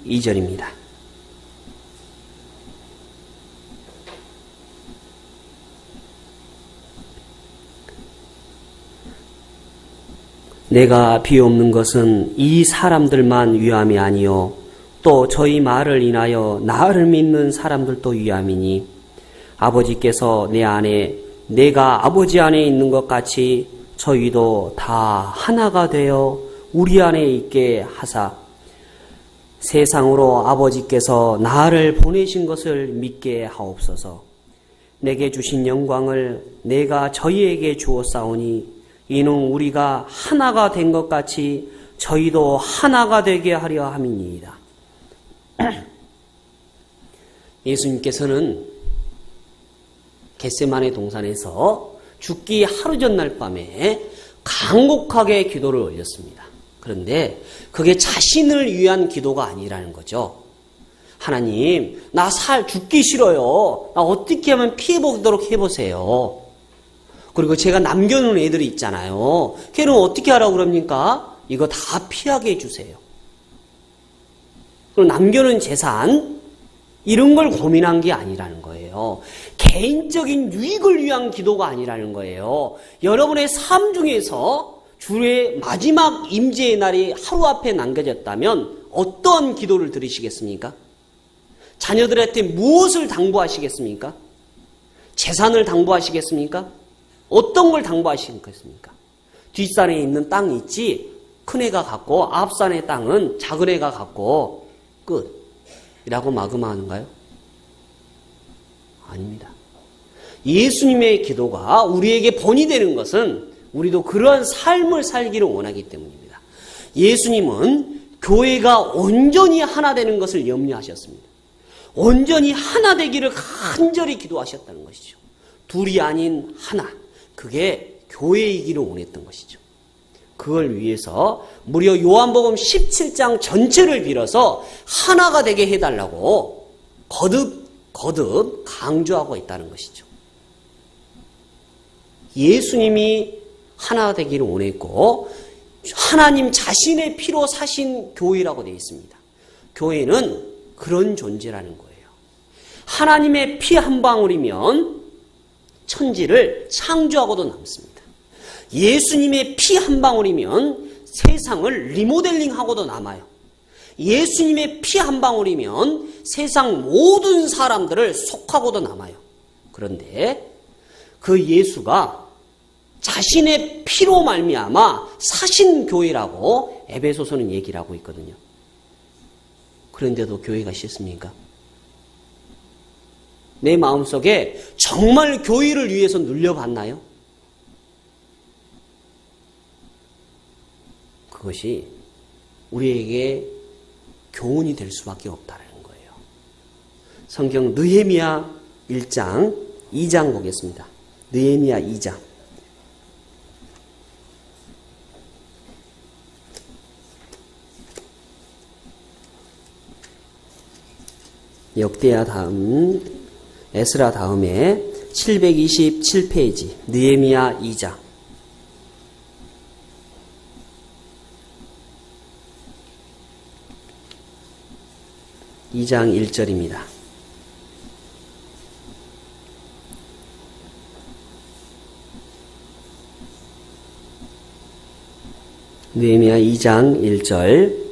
22절입니다. 내가 비옵는 것은 이 사람들만 위함이 아니요 또 저희 말을 인하여 나를 믿는 사람들도 위함이니 아버지께서 내 안에 내가 아버지 안에 있는 것 같이 저희도 다 하나가 되어 우리 안에 있게 하사 세상으로 아버지께서 나를 보내신 것을 믿게 하옵소서. 내게 주신 영광을 내가 저희에게 주었사오니 이는 우리가 하나가 된 것 같이 저희도 하나가 되게 하려 함이니이다. 예수님께서는 겟세마네 동산에서 죽기 하루 전날 밤에 간곡하게 기도를 올렸습니다. 그런데 그게 자신을 위한 기도가 아니라는 거죠. 하나님, 나 죽기 싫어요. 나 어떻게 하면 피해보도록 해보세요. 그리고 제가 남겨놓은 애들이 있잖아요. 걔는 어떻게 하라고 그럽니까? 이거 다 피하게 해주세요. 그리고 남겨놓은 재산, 이런 걸 고민한 게 아니라는 거예요. 개인적인 유익을 위한 기도가 아니라는 거예요. 여러분의 삶 중에서 주의 마지막 임재의 날이 하루 앞에 남겨졌다면 어떤 기도를 드리시겠습니까? 자녀들한테 무엇을 당부하시겠습니까? 재산을 당부하시겠습니까? 어떤 걸 당부하시겠습니까? 뒷산에 있는 땅이 있지 큰애가 갖고 앞산의 땅은 작은애가 갖고 끝이라고 마감하는가요? 아닙니다. 예수님의 기도가 우리에게 본이 되는 것은 우리도 그러한 삶을 살기를 원하기 때문입니다. 예수님은 교회가 온전히 하나 되는 것을 염려하셨습니다. 온전히 하나 되기를 간절히 기도하셨다는 것이죠. 둘이 아닌 하나, 그게 교회이기를 원했던 것이죠. 그걸 위해서 무려 요한복음 17장 전체를 빌어서 하나가 되게 해달라고 거듭 강조하고 있다는 것이죠. 예수님이 하나 되기를 원했고 하나님 자신의 피로 사신 교회라고 되어 있습니다. 교회는 그런 존재라는 거예요. 하나님의 피 한 방울이면 천지를 창조하고도 남습니다. 예수님의 피 한 방울이면 세상을 리모델링하고도 남아요. 예수님의 피 한 방울이면 세상 모든 사람들을 속하고도 남아요. 그런데 그 예수가 자신의 피로 말미암아 사신 교회라고 에베소서는 얘기를 하고 있거든요. 그런데도 교회가 싫습니까? 내 마음속에 정말 교회를 위해서 눌려봤나요? 그것이 우리에게 교훈이 될 수밖에 없다는 거예요. 성경 느헤미야 1장 2장 보겠습니다. 느헤미야 2장. 역대야 다음 에스라 다음에 727페이지 느헤미야 2장. (2장 1절입니다) 느헤미야 2장 1절.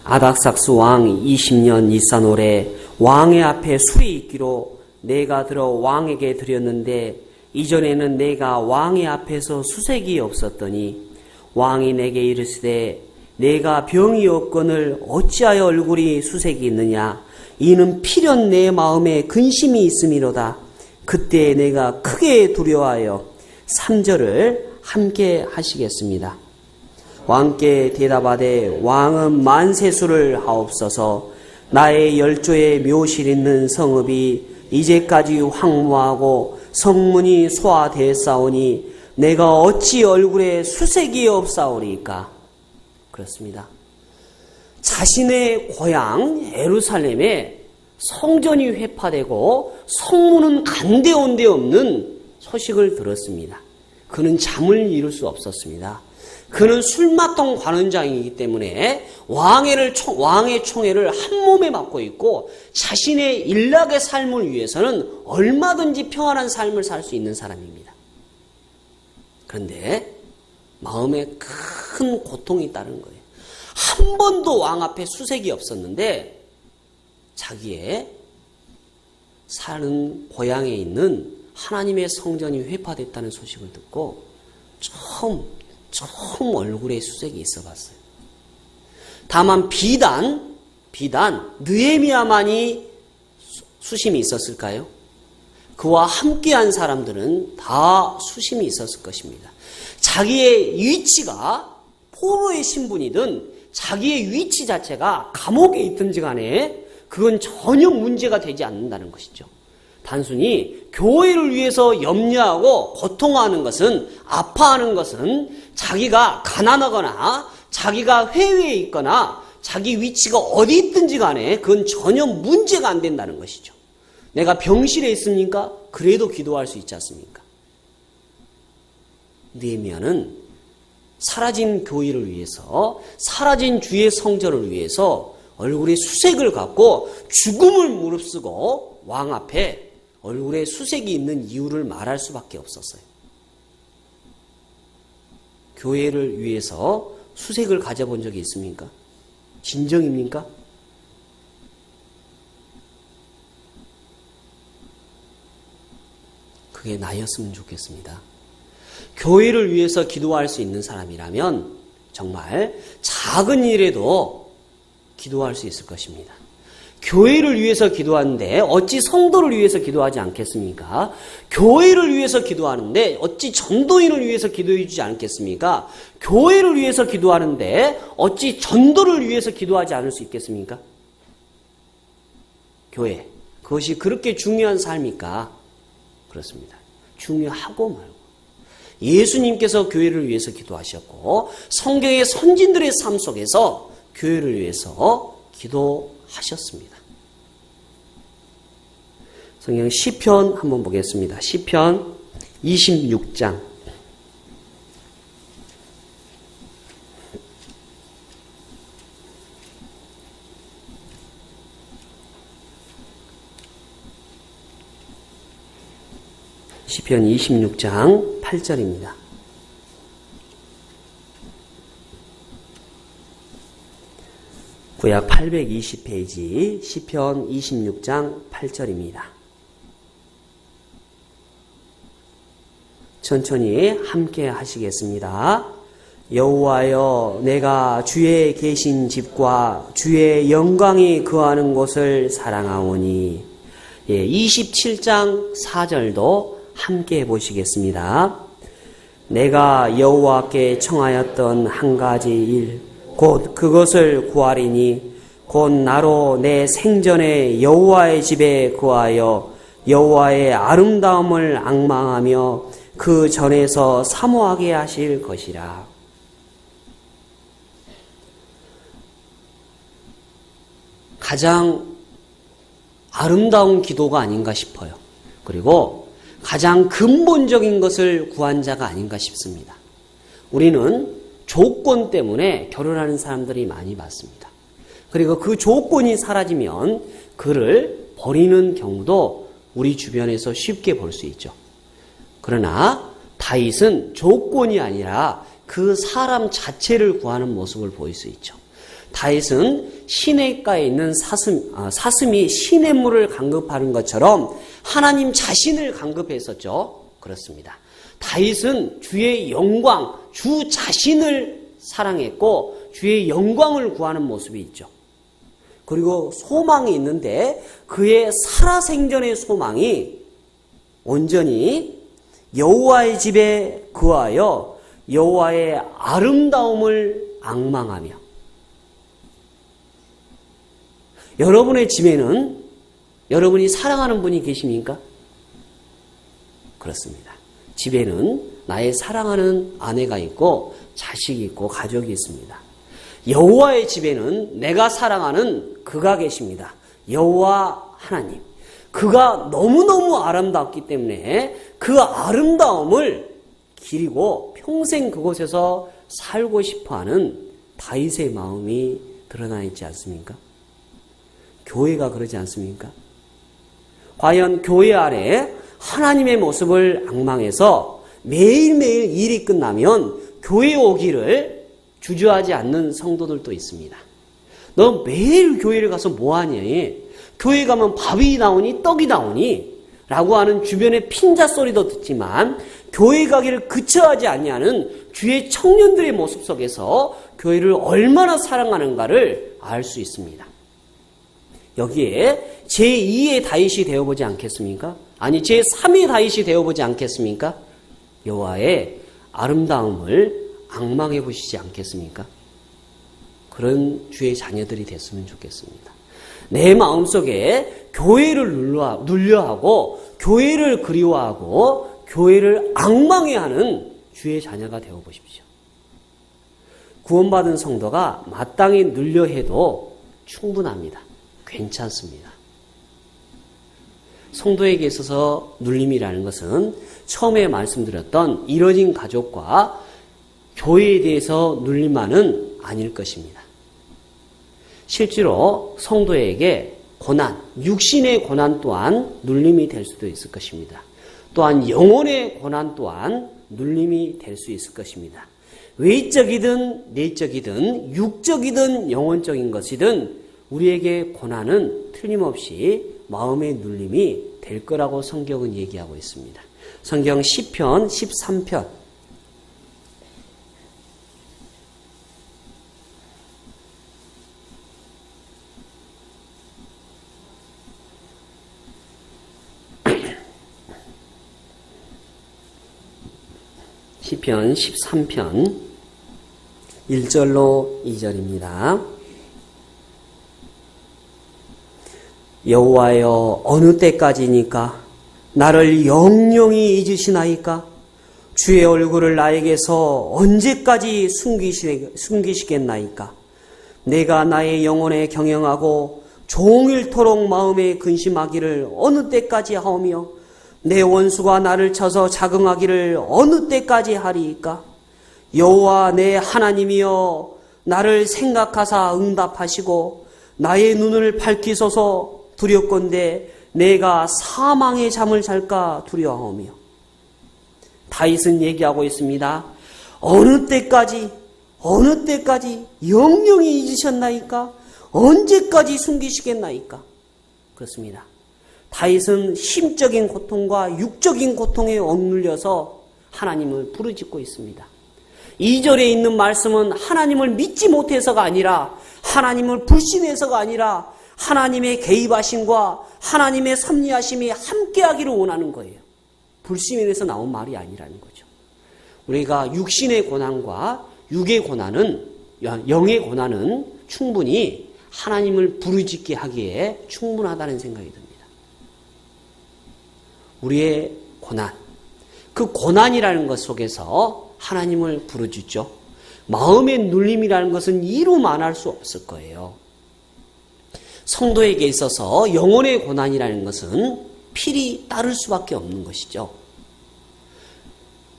아닥삭스 왕 20년 니산월에 왕의 앞에 술이 있기로 내가 들어 왕에게 드렸는데 이전에는 내가 왕의 앞에서 수색이 없었더니 왕이 내게 이르시되 내가 병이 없거늘 어찌하여 얼굴이 수색이 있느냐 이는 필연 내 마음에 근심이 있음이로다. 그때 내가 크게 두려워하여 3절을 함께 하시겠습니다. 왕께 대답하되 왕은 만세수를 하옵소서. 나의 열조의 묘실 있는 성읍이 이제까지 황무하고 성문이 소화되었사오니 내가 어찌 얼굴에 수색이 없사오리까. 그렇습니다. 자신의 고향 예루살렘에 성전이 회파되고 성문은 간데온데 없는 소식을 들었습니다. 그는 잠을 이룰 수 없었습니다. 그는 술맛통 관원장이기 때문에 왕의 총애를 한 몸에 맡고 있고 자신의 일락의 삶을 위해서는 얼마든지 평안한 삶을 살 수 있는 사람입니다. 그런데 마음에 큰 고통이 따른 거예요. 한 번도 왕 앞에 수색이 없었는데 자기의 사는 고향에 있는 하나님의 성전이 회파됐다는 소식을 듣고 처음 얼굴에 수색이 있어 봤어요. 다만 비단 느헤미야만이 수심이 있었을까요? 그와 함께한 사람들은 다 수심이 있었을 것입니다. 자기의 위치가 포로의 신분이든 자기의 위치 자체가 감옥에 있든지 간에 그건 전혀 문제가 되지 않는다는 것이죠. 단순히 교회를 위해서 염려하고 고통하는 것은, 아파하는 것은 자기가 가난하거나 자기가 회외에 있거나 자기 위치가 어디 있든지 간에 그건 전혀 문제가 안 된다는 것이죠. 내가 병실에 있습니까? 그래도 기도할 수 있지 않습니까? 느헤미야는 사라진 교회를 위해서, 사라진 주의 성전을 위해서 얼굴에 수색을 갖고 죽음을 무릅쓰고 왕 앞에 얼굴에 수색이 있는 이유를 말할 수밖에 없었어요. 교회를 위해서 수색을 가져본 적이 있습니까? 진정입니까? 그게 나였으면 좋겠습니다. 교회를 위해서 기도할 수 있는 사람이라면 정말 작은 일에도 기도할 수 있을 것입니다. 교회를 위해서 기도하는데 어찌 성도를 위해서 기도하지 않겠습니까? 교회를 위해서 기도하는데 어찌 전도인을 위해서 기도해 주지 않겠습니까? 교회를 위해서 기도하는데 어찌 전도를 위해서 기도하지 않을 수 있겠습니까? 교회, 그것이 그렇게 중요한 삶입니까? 그렇습니다. 중요하고 말고. 예수님께서 교회를 위해서 기도하셨고 성경의 선진들의 삶 속에서 교회를 위해서 기도하셨습니다. 성경 시편 한번 보겠습니다. 시편 26장. 시편 26장 8절입니다. 구약 820페이지 시편 26장 8절입니다. 천천히 함께 하시겠습니다. 여호와여, 내가 주의 계신 집과 주의 영광이 거하는 곳을 사랑하오니. 27장 4절도 함께 보시겠습니다. 내가 여호와께 청하였던 한 가지 일, 곧 그것을 구하리니 곧 나로 내 생전에 여호와의 집에 거하여 여호와의 아름다움을 앙망하며 그 전에서 사모하게 하실 것이라. 가장 아름다운 기도가 아닌가 싶어요. 그리고 가장 근본적인 것을 구한 자가 아닌가 싶습니다. 우리는 조건 때문에 결혼하는 사람들이 많이 봤습니다. 그리고 그 조건이 사라지면 그를 버리는 경우도 우리 주변에서 쉽게 볼 수 있죠. 그러나 다윗은 조건이 아니라 그 사람 자체를 구하는 모습을 보일 수 있죠. 다윗은 시냇가에 있는 사슴이 시냇물을 강급하는 것처럼 하나님 자신을 강급했었죠. 그렇습니다. 다윗은 주의 영광, 주 자신을 사랑했고 주의 영광을 구하는 모습이 있죠. 그리고 소망이 있는데 그의 살아생전의 소망이 온전히 여호와의 집에 거하여 여호와의 아름다움을 앙망하며, 여러분의 집에는 여러분이 사랑하는 분이 계십니까? 그렇습니다. 집에는 나의 사랑하는 아내가 있고 자식이 있고 가족이 있습니다. 여호와의 집에는 내가 사랑하는 그가 계십니다. 여호와 하나님. 그가 너무너무 아름답기 때문에 그 아름다움을 기리고 평생 그곳에서 살고 싶어하는 다윗의 마음이 드러나 있지 않습니까? 교회가 그러지 않습니까? 과연 교회 안에 하나님의 모습을 앙망해서 매일매일 일이 끝나면 교회에 오기를 주저하지 않는 성도들도 있습니다. 너 매일 교회를 가서 뭐하니? 교회 가면 밥이 나오니 떡이 나오니? 라고 하는 주변의 핀자 소리도 듣지만 교회 가기를 그쳐하지 아니하는 주의 청년들의 모습 속에서 교회를 얼마나 사랑하는가를 알 수 있습니다. 여기에 제2의 다윗이 되어보지 않겠습니까? 아니 제3의 다윗이 되어보지 않겠습니까? 여호와의 아름다움을 앙망해 보시지 않겠습니까? 그런 주의 자녀들이 됐으면 좋겠습니다. 내 마음속에 교회를 눌려하고 교회를 그리워하고 교회를 앙망해하는 주의 자녀가 되어보십시오. 구원받은 성도가 마땅히 눌려해도 충분합니다. 괜찮습니다. 성도에게 있어서 눌림이라는 것은 처음에 말씀드렸던 이뤄진 가족과 교회에 대해서 눌림만은 아닐 것입니다. 실제로 성도에게 고난, 육신의 고난 또한 눌림이 될 수도 있을 것입니다. 또한 영혼의 고난 또한 눌림이 될 수 있을 것입니다. 외적이든 내적이든 육적이든 영혼적인 것이든 우리에게 고난은 틀림없이 마음의 눌림이 될 거라고 성경은 얘기하고 있습니다. 성경 시편 13편 시편 13편 1절로 2절입니다. 여호와여 어느 때까지니까 나를 영영히 잊으시나이까? 주의 얼굴을 나에게서 언제까지 숨기시겠나이까? 내가 나의 영혼에 경영하고 종일토록 마음에 근심하기를 어느 때까지 하오며 내 원수가 나를 쳐서 자긍하기를 어느 때까지 하리이까? 여호와 내 하나님이여 나를 생각하사 응답하시고 나의 눈을 밝히소서. 두렵건대 내가 사망의 잠을 잘까 두려워하며. 다윗은 얘기하고 있습니다. 어느 때까지 영영히 잊으셨나이까? 언제까지 숨기시겠나이까? 그렇습니다. 다윗은 심적인 고통과 육적인 고통에 억눌려서 하나님을 부르짖고 있습니다. 2절에 있는 말씀은 하나님을 믿지 못해서가 아니라 하나님을 불신해서가 아니라 하나님의 개입하심과 하나님의 섭리하심이 함께하기를 원하는 거예요. 불신에서 나온 말이 아니라는 거죠. 우리가 육신의 고난과 육의 고난은, 영의 고난은 충분히 하나님을 부르짖게 하기에 충분하다는 생각이 듭니다. 우리의 고난, 그 고난이라는 것 속에서 하나님을 부르짖죠. 마음의 눌림이라는 것은 이루 말할 수 없을 거예요. 성도에게 있어서 영혼의 고난이라는 것은 필히 따를 수밖에 없는 것이죠.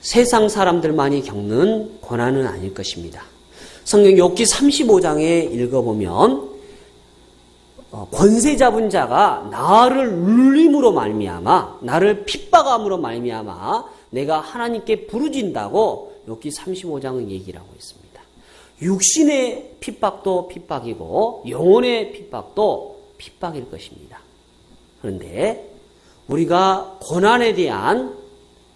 세상 사람들만이 겪는 고난은 아닐 것입니다. 성경 욥기 35장에 읽어보면 권세 잡은 자가 나를 눌림으로 말미암아, 나를 핍박함으로 말미암아 내가 하나님께 부르진다고 욥기 35장은 얘기를 하고 있습니다. 육신의 핍박도 핍박이고 영혼의 핍박도 핍박일 것입니다. 그런데 우리가 고난에 대한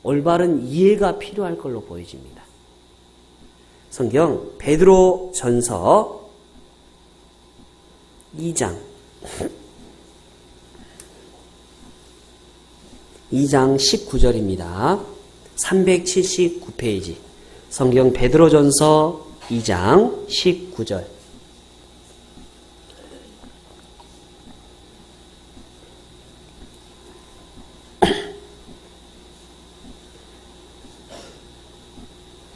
올바른 이해가 필요할 걸로 보여집니다. 성경 베드로 전서 2장 19절입니다. 379페이지 성경 베드로전서 2장 19절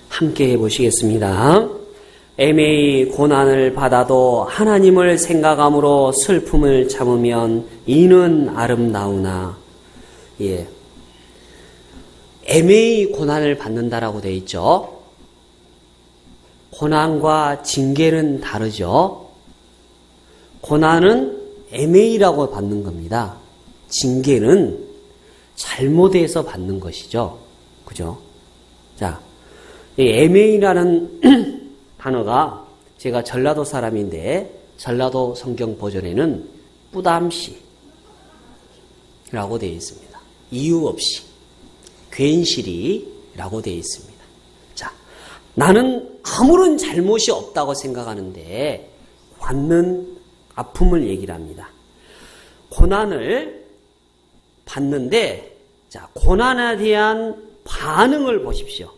함께 해보시겠습니다. 애매히 고난을 받아도 하나님을 생각함으로 슬픔을 참으면 이는 아름다우나. 예. 애매히 고난을 받는다라고 되어 있죠. 고난과 징계는 다르죠. 고난은 애매히라고 받는 겁니다. 징계는 잘못해서 받는 것이죠. 그죠? 자, 이 애매히라는 단어가 제가 전라도 사람인데 전라도 성경 버전에는 뿌담시 라고 되어 있습니다. 이유 없이 괜시리라고 되어 있습니다. 자, 나는 아무런 잘못이 없다고 생각하는데 받는 아픔을 얘기를 합니다. 고난을 받는데 자, 고난에 대한 반응을 보십시오.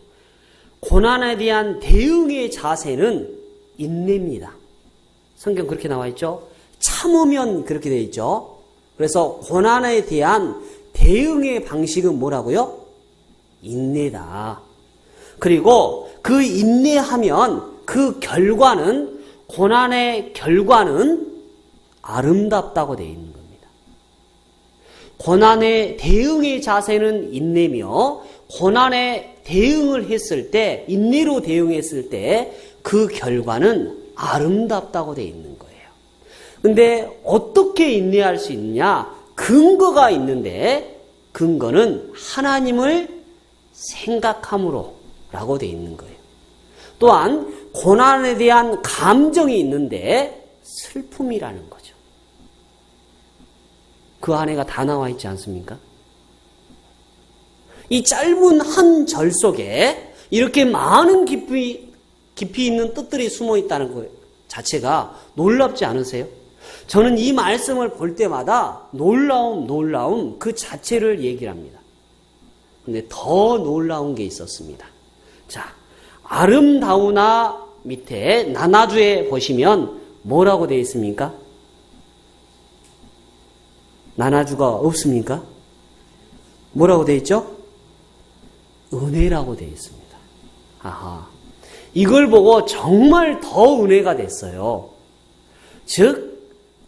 고난에 대한 대응의 자세는 인내입니다. 성경 그렇게 나와 있죠. 참으면 그렇게 되어 있죠. 그래서 고난에 대한 대응의 방식은 뭐라고요? 인내다. 그리고 그 인내하면 그 결과는 고난의 결과는 아름답다고 되어 있는 겁니다. 고난의 대응의 자세는 인내며 고난에 대응을 했을 때, 인내로 대응했을 때 그 결과는 아름답다고 되어 있는 거예요. 근데 어떻게 인내할 수 있느냐? 근거가 있는데 근거는 하나님을 생각함으로 라고 되어 있는 거예요. 또한 고난에 대한 감정이 있는데 슬픔이라는 거죠. 그 안에가 다 나와 있지 않습니까? 이 짧은 한 절 속에 이렇게 많은 깊이 있는 뜻들이 숨어 있다는 것 자체가 놀랍지 않으세요? 저는 이 말씀을 볼 때마다 놀라움 그 자체를 얘기를 합니다. 근데 더 놀라운 게 있었습니다. 자, 아름다우나 밑에 나나주에 보시면 뭐라고 되어 있습니까? 나나주가 없습니까? 뭐라고 되어 있죠? 은혜라고 되어 있습니다. 아하. 이걸 보고 정말 더 은혜가 됐어요. 즉,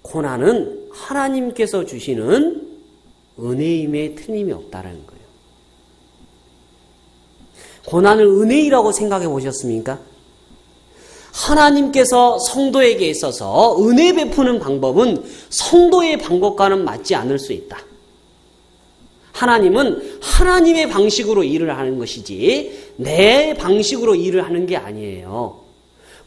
고난은 하나님께서 주시는 은혜임에 틀림이 없다는 거예요. 고난을 은혜이라고 생각해 보셨습니까? 하나님께서 성도에게 있어서 은혜 베푸는 방법은 성도의 방법과는 맞지 않을 수 있다. 하나님은 하나님의 방식으로 일을 하는 것이지 내 방식으로 일을 하는 게 아니에요.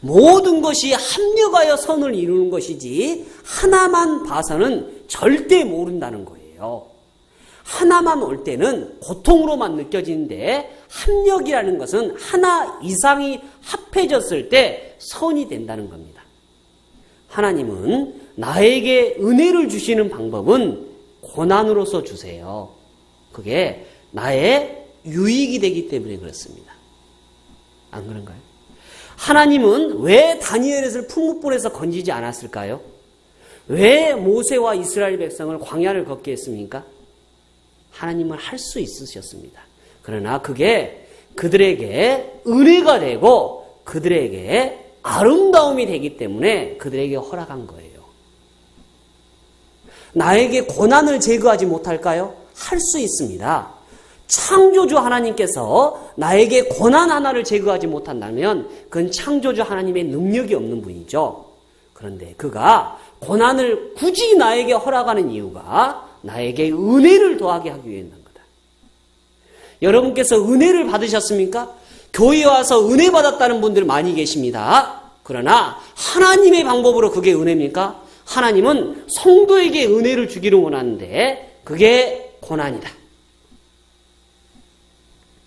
모든 것이 합력하여 선을 이루는 것이지 하나만 봐서는 절대 모른다는 거예요. 하나만 올 때는 고통으로만 느껴지는데 합력이라는 것은 하나 이상이 합해졌을 때 선이 된다는 겁니다. 하나님은 나에게 은혜를 주시는 방법은 고난으로서 주세요. 그게 나의 유익이 되기 때문에 그렇습니다. 안 그런가요? 하나님은 왜 다니엘을 풀무불에서 건지지 않았을까요? 왜 모세와 이스라엘 백성을 광야를 걷게 했습니까? 하나님은 할 수 있으셨습니다. 그러나 그게 그들에게 은혜가 되고 그들에게 아름다움이 되기 때문에 그들에게 허락한 거예요. 나에게 고난을 제거하지 못할까요? 할 수 있습니다. 창조주 하나님께서 나에게 고난 하나를 제거하지 못한다면 그건 창조주 하나님의 능력이 없는 분이죠. 그런데 그가 고난을 굳이 나에게 허락하는 이유가 나에게 은혜를 더하게 하기 위한 거다. 여러분께서 은혜를 받으셨습니까? 교회에 와서 은혜 받았다는 분들 많이 계십니다. 그러나 하나님의 방법으로 그게 은혜입니까? 하나님은 성도에게 은혜를 주기를 원하는데 그게 고난이다.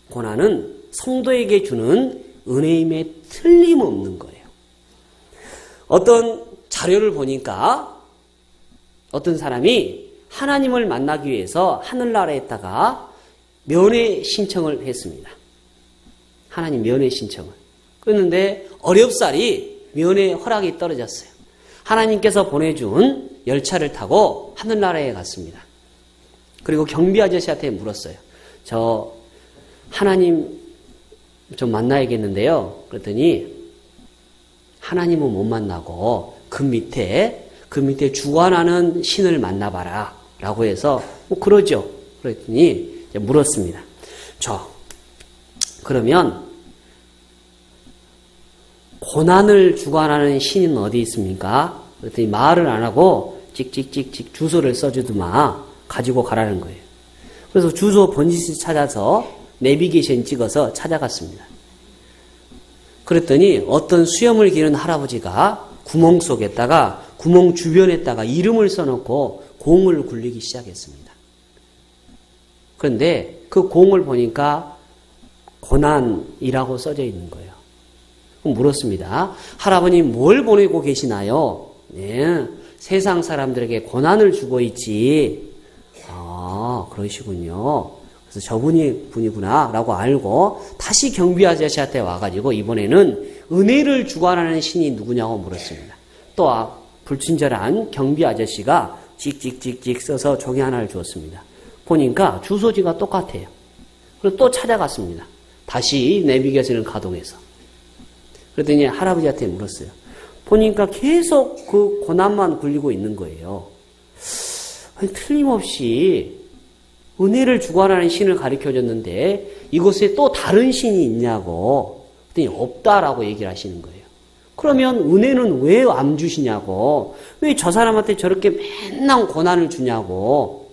고난은 성도에게 주는 은혜임에 틀림없는 거예요. 어떤 자료를 보니까 어떤 사람이 하나님을 만나기 위해서 하늘나라에다가 면회 신청을 했습니다. 하나님 면회 신청을. 그랬는데 어렵사리 면회 허락이 떨어졌어요. 하나님께서 보내준 열차를 타고 하늘나라에 갔습니다. 그리고 경비 아저씨한테 물었어요. 저 하나님 좀 만나야겠는데요. 그랬더니 하나님은 못 만나고 그 밑에 주관하는 신을 만나봐라 라고 해서 뭐 그러죠. 그랬더니 이제 물었습니다. 그러면 고난을 주관하는 신은 어디 있습니까? 그랬더니 말을 안 하고 찍찍찍찍 주소를 써주더만 가지고 가라는 거예요. 그래서 주소 번지수 찾아서 내비게이션 찍어서 찾아갔습니다. 그랬더니 어떤 수염을 기른 할아버지가 구멍 속에다가 구멍 주변에다가 이름을 써놓고 공을 굴리기 시작했습니다. 그런데 그 공을 보니까 고난이라고 써져 있는 거예요. 물었습니다. 할아버님 뭘 보내고 계시나요? 네, 세상 사람들에게 고난을 주고 있지. 아, 그러시군요. 그래서 분이구나 라고 알고 다시 경비 아저씨한테 와가지고 이번에는 은혜를 주관하는 신이 누구냐고 물었습니다. 또 불친절한 경비 아저씨가 찍찍찍찍 써서 종이 하나를 주었습니다. 보니까 주소지가 똑같아요. 그래서 또 찾아갔습니다. 다시 내비게이션을 가동해서. 그랬더니 할아버지한테 물었어요. 보니까 계속 그 고난만 굴리고 있는 거예요. 아니, 틀림없이 은혜를 주관하는 신을 가르쳐줬는데 이곳에 또 다른 신이 있냐고. 그랬더니 없다라고 얘기를 하시는 거예요. 그러면 은혜는 왜 안 주시냐고. 왜 저 사람한테 저렇게 맨날 고난을 주냐고.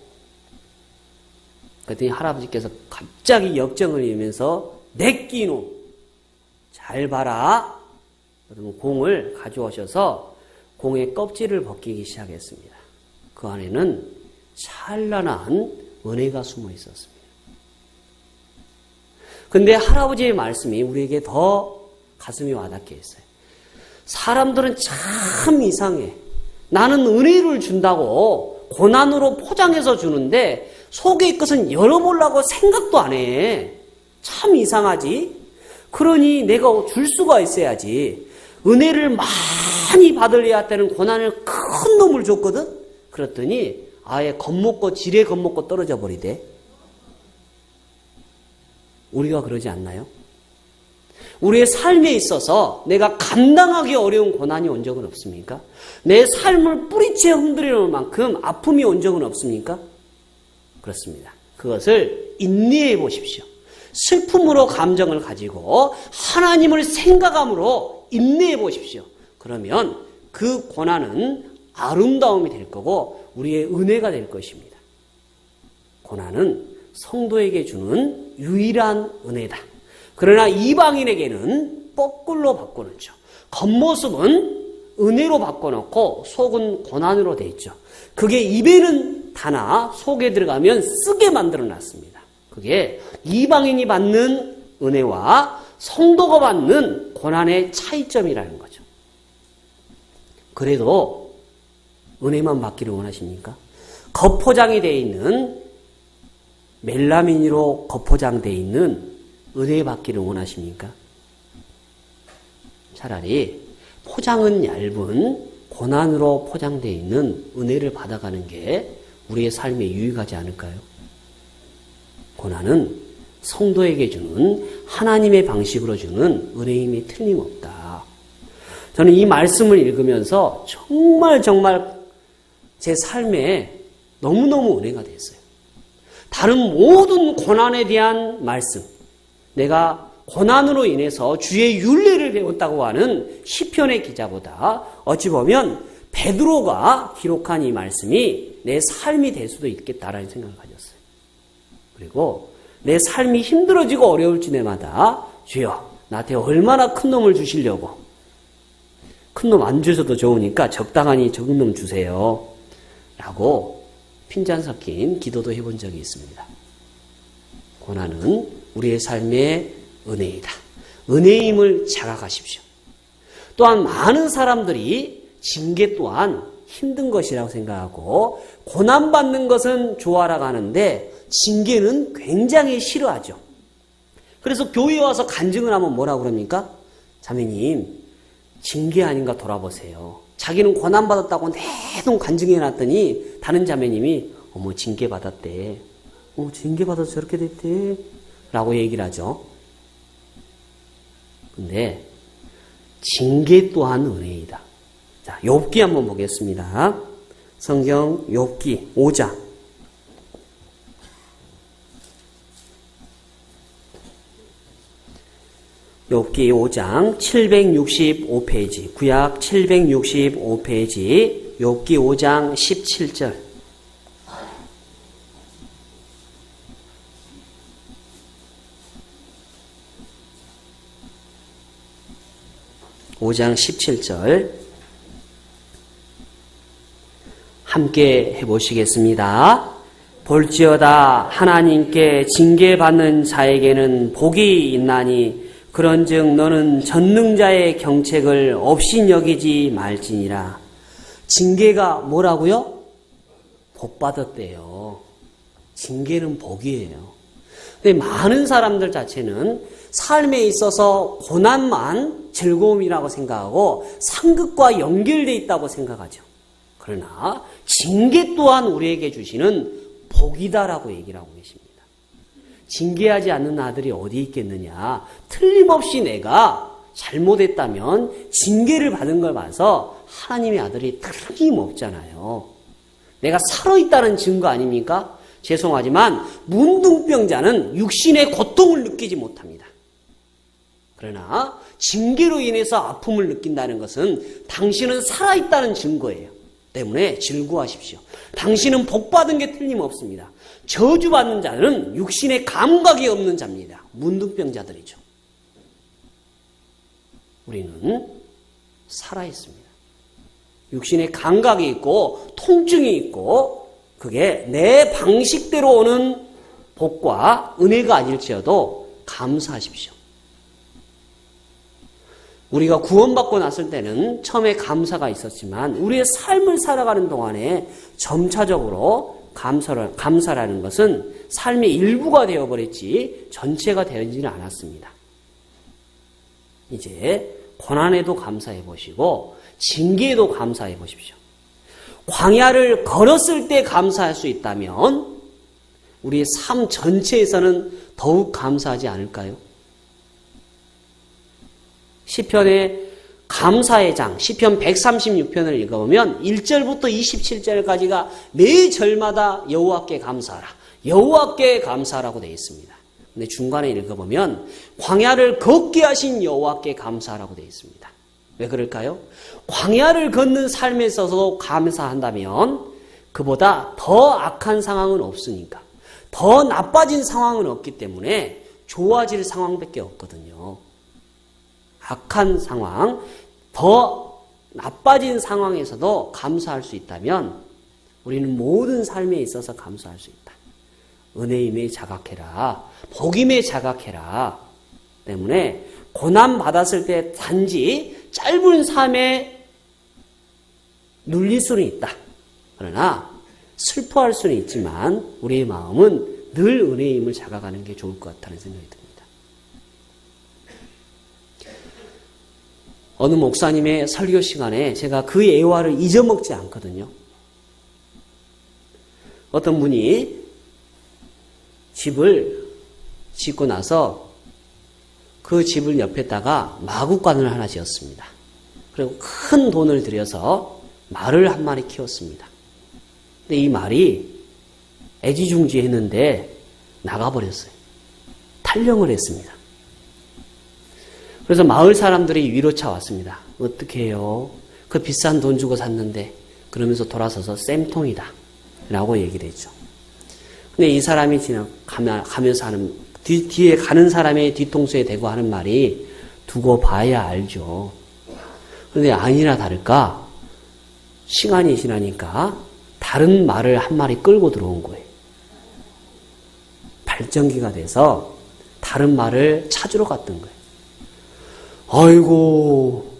그랬더니 할아버지께서 갑자기 역정을 이으면서 내끼노 잘 봐라. 그러면 공을 가져오셔서 공의 껍질을 벗기기 시작했습니다. 그 안에는 찬란한 은혜가 숨어 있었습니다. 근데 할아버지의 말씀이 우리에게 더 가슴이 와닿게 했어요. 사람들은 참 이상해. 나는 은혜를 준다고 고난으로 포장해서 주는데 속의 것은 열어보려고 생각도 안 해. 참 이상하지? 그러니 내가 줄 수가 있어야지. 은혜를 많이 받으려야 되는 고난을 큰 놈을 줬거든? 그랬더니 아예 겁먹고 지레 겁먹고 떨어져 버리대. 우리가 그러지 않나요? 우리의 삶에 있어서 내가 감당하기 어려운 고난이 온 적은 없습니까? 내 삶을 뿌리채 흔들리는 만큼 아픔이 온 적은 없습니까? 그렇습니다. 그것을 인내해 보십시오. 슬픔으로 감정을 가지고 하나님을 생각함으로 인내해 보십시오. 그러면 그 고난은 아름다움이 될 거고 우리의 은혜가 될 것입니다. 고난은 성도에게 주는 유일한 은혜다. 그러나 이방인에게는 거꾸로 바꿔놓죠. 겉모습은 은혜로 바꿔놓고 속은 고난으로 돼 있죠. 그게 입에는 다나 속에 들어가면 쓰게 만들어놨습니다. 그게 이방인이 받는 은혜와 성도가 받는 고난의 차이점이라는 거죠. 그래도 은혜만 받기를 원하십니까? 겉포장이 되어 있는 멜라민으로 겉포장되어 있는 은혜 받기를 원하십니까? 차라리 포장은 얇은 고난으로 포장되어 있는 은혜를 받아가는 게 우리의 삶에 유익하지 않을까요? 고난은 성도에게 주는 하나님의 방식으로 주는 은혜임이 틀림없다. 저는 이 말씀을 읽으면서 정말 제 삶에 너무너무 은혜가 됐어요. 다른 모든 고난에 대한 말씀, 내가 고난으로 인해서 주의 율례를 배웠다고 하는 시편의 기자보다 어찌 보면 베드로가 기록한 이 말씀이 내 삶이 될 수도 있겠다라는 생각을 가졌어요. 그리고 내 삶이 힘들어지고 어려울 때마다 주여 나한테 얼마나 큰 놈을 주시려고, 큰 놈 안 주셔도 좋으니까 적당하니 적은 놈 주세요 라고 핀잔 섞인 기도도 해본 적이 있습니다. 고난은 우리의 삶의 은혜이다. 은혜임을 자각하십시오. 또한 많은 사람들이 징계 또한 힘든 것이라고 생각하고 고난받는 것은 좋아라고 하는데 징계는 굉장히 싫어하죠. 그래서 교회에 와서 간증을 하면 뭐라고 그럽니까? 자매님, 징계 아닌가 돌아보세요. 자기는 고난받았다고 내동 간증해놨더니 다른 자매님이 어머 징계받았대. 징계받아서 저렇게 됐대. 라고 얘기를 하죠. 근데 징계 또한 은혜이다. 자, 욥기 한번 보겠습니다. 성경 욥기 5장. 욥기 5장 765페이지, 구약 765페이지, 욥기 5장 17절. (5장 17절) 함께 해보시겠습니다. 볼지어다 하나님께 징계받는 자에게는 복이 있나니 그런즉 너는 전능자의 경책을 없이 여기지 말지니라. 징계가 뭐라고요? 복 받았대요. 징계는 복이에요. 근데 많은 사람들 자체는 삶에 있어서 고난만 즐거움이라고 생각하고 상급과 연결되어 있다고 생각하죠. 그러나 징계 또한 우리에게 주시는 복이다라고 얘기를 하고 계십니다. 징계하지 않는 아들이 어디 있겠느냐. 틀림없이 내가 잘못했다면 징계를 받은 걸 봐서 하나님의 아들이 틀림없잖아요. 내가 살아있다는 증거 아닙니까? 죄송하지만 문둥병자는 육신의 고통을 느끼지 못합니다. 그러나 징계로 인해서 아픔을 느낀다는 것은 당신은 살아있다는 증거예요. 때문에 즐거워하십시오. 당신은 복받은 게 틀림없습니다. 저주받는 자는 육신의 감각이 없는 자입니다. 문둥병자들이죠. 우리는 살아있습니다. 육신의 감각이 있고 통증이 있고 그게 내 방식대로 오는 복과 은혜가 아닐지어도 감사하십시오. 우리가 구원받고 났을 때는 처음에 감사가 있었지만 우리의 삶을 살아가는 동안에 점차적으로 감사라는 것은 삶의 일부가 되어버렸지 전체가 되어지는 않았습니다. 이제 고난에도 감사해 보시고 징계에도 감사해 보십시오. 광야를 걸었을 때 감사할 수 있다면 우리의 삶 전체에서는 더욱 감사하지 않을까요? 시편의 감사의 장, 시편 136편을 읽어보면 1절부터 27절까지가 매 절마다 여호와께 감사하라, 여호와께 감사하라고 되어 있습니다. 근데 중간에 읽어보면 광야를 걷게 하신 여호와께 감사하라고 되어 있습니다. 왜 그럴까요? 광야를 걷는 삶에 있어서도 감사한다면 그보다 더 악한 상황은 없으니까, 더 나빠진 상황은 없기 때문에 좋아질 상황밖에 없거든요. 악한 상황, 더 나빠진 상황에서도 감사할 수 있다면 우리는 모든 삶에 있어서 감사할 수 있다. 은혜임에 자각해라. 복임에 자각해라. 때문에 고난받았을 때 단지 짧은 삶에 눌릴 수는 있다. 그러나 슬퍼할 수는 있지만 우리의 마음은 늘 은혜임을 자각하는 게 좋을 것 같다는 생각이 듭니다. 어느 목사님의 설교 시간에 제가 그 예화를 잊어먹지 않거든요. 어떤 분이 집을 짓고 나서 그 집을 옆에다가 마구간을 하나 지었습니다. 그리고 큰 돈을 들여서 말을 한 마리 키웠습니다. 근데 이 말이 애지중지했는데 나가버렸어요. 탈령을 했습니다. 그래서 마을 사람들이 위로차 왔습니다. 어떻게 해요? 그 비싼 돈 주고 샀는데. 그러면서 돌아서서 쌤통이다 라고 얘기를 했죠. 근데 이 사람이 가면서 하는, 뒤에 가는 사람의 뒤통수에 대고 하는 말이 두고 봐야 알죠. 그런데 아니나 다를까 시간이 지나니까 다른 말을 한 마리 끌고 들어온 거예요. 발전기가 돼서 다른 말을 찾으러 갔던 거예요. 아이고,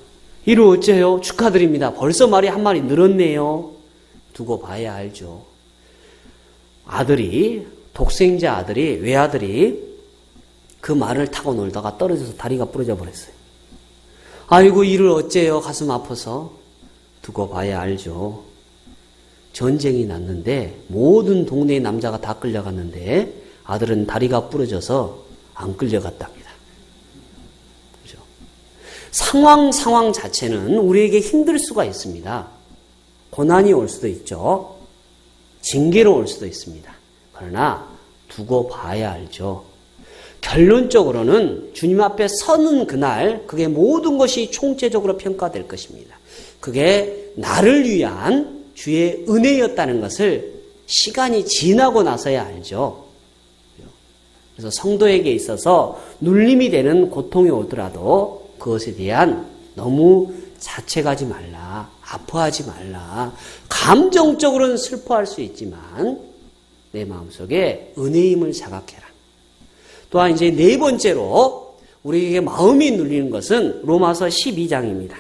이를 어째요? 축하드립니다. 벌써 말이 한 마리 늘었네요. 두고 봐야 알죠. 독생자 아들이, 외아들이 그 말을 타고 놀다가 떨어져서 다리가 부러져 버렸어요. 아이고, 이를 어째요? 가슴 아파서. 두고 봐야 알죠. 전쟁이 났는데 모든 동네의 남자가 다 끌려갔는데 아들은 다리가 부러져서 안 끌려갔답니다. 그죠? 상황 자체는 우리에게 힘들 수가 있습니다. 고난이 올 수도 있죠. 징계로 올 수도 있습니다. 그러나 두고 봐야 알죠. 결론적으로는 주님 앞에 서는 그날 그게 모든 것이 총체적으로 평가될 것입니다. 그게 나를 위한 주의 은혜였다는 것을 시간이 지나고 나서야 알죠. 그래서 성도에게 있어서 눌림이 되는 고통이 오더라도 그것에 대한 너무 자책하지 말라, 아파하지 말라. 감정적으로는 슬퍼할 수 있지만 내 마음속에 은혜임을 자각해라. 또한 이제 네 번째로 우리에게 마음이 눌리는 것은 로마서 12장입니다.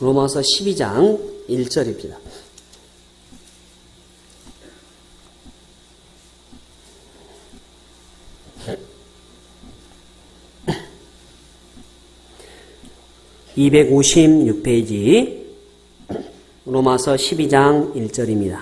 로마서 12장 1절입니다. (256페이지) 로마서 12장 1절입니다.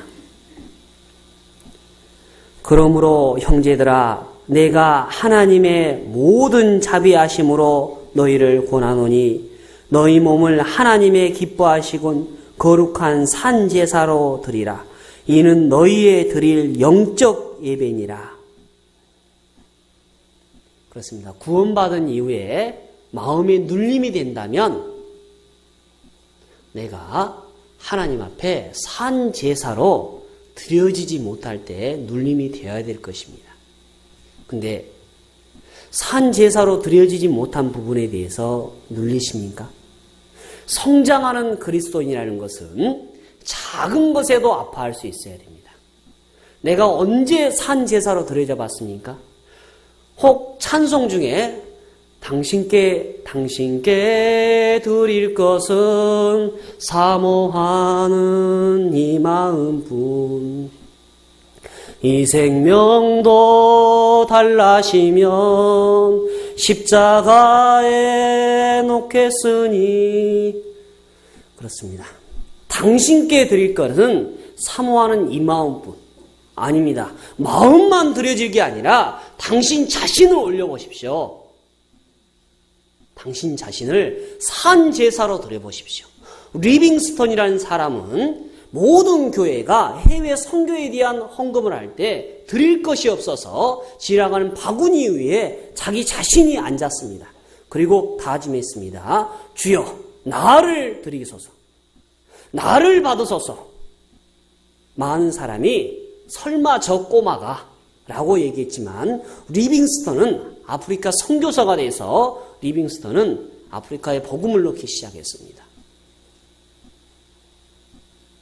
그러므로 형제들아 내가 하나님의 모든 자비하심으로 너희를 권하노니 너희 몸을 하나님의 기뻐하시곤 거룩한 산 제사로 드리라. 이는 너희의 드릴 영적 예배니라. 그렇습니다. 구원받은 이후에 마음에 눌림이 된다면 내가 하나님 앞에 산 제사로 드려지지 못할 때 눌림이 되어야 될 것입니다. 근데 산 제사로 드려지지 못한 부분에 대해서 눌리십니까? 성장하는 그리스도인이라는 것은 작은 것에도 아파할 수 있어야 됩니다. 내가 언제 산 제사로 드려져 봤습니까? 혹 찬송 중에 당신께 드릴 것은 사모하는 이 마음뿐 이 생명도 달라시면 십자가에 놓겠으니 그렇습니다. 당신께 드릴 것은 사모하는 이 마음뿐 아닙니다. 마음만 드려질 게 아니라 당신 자신을 올려보십시오. 당신 자신을 산 제사로 드려보십시오. 리빙스턴이라는 사람은 모든 교회가 해외 선교에 대한 헌금을 할 때 드릴 것이 없어서 지나가는 바구니 위에 자기 자신이 앉았습니다. 그리고 다짐했습니다. 주여 나를 드리소서. 나를 받으소서. 많은 사람이 설마 저 꼬마가 라고 얘기했지만 리빙스턴은 아프리카 선교사가 돼서 리빙스턴은 아프리카에 복음을 넣기 시작했습니다.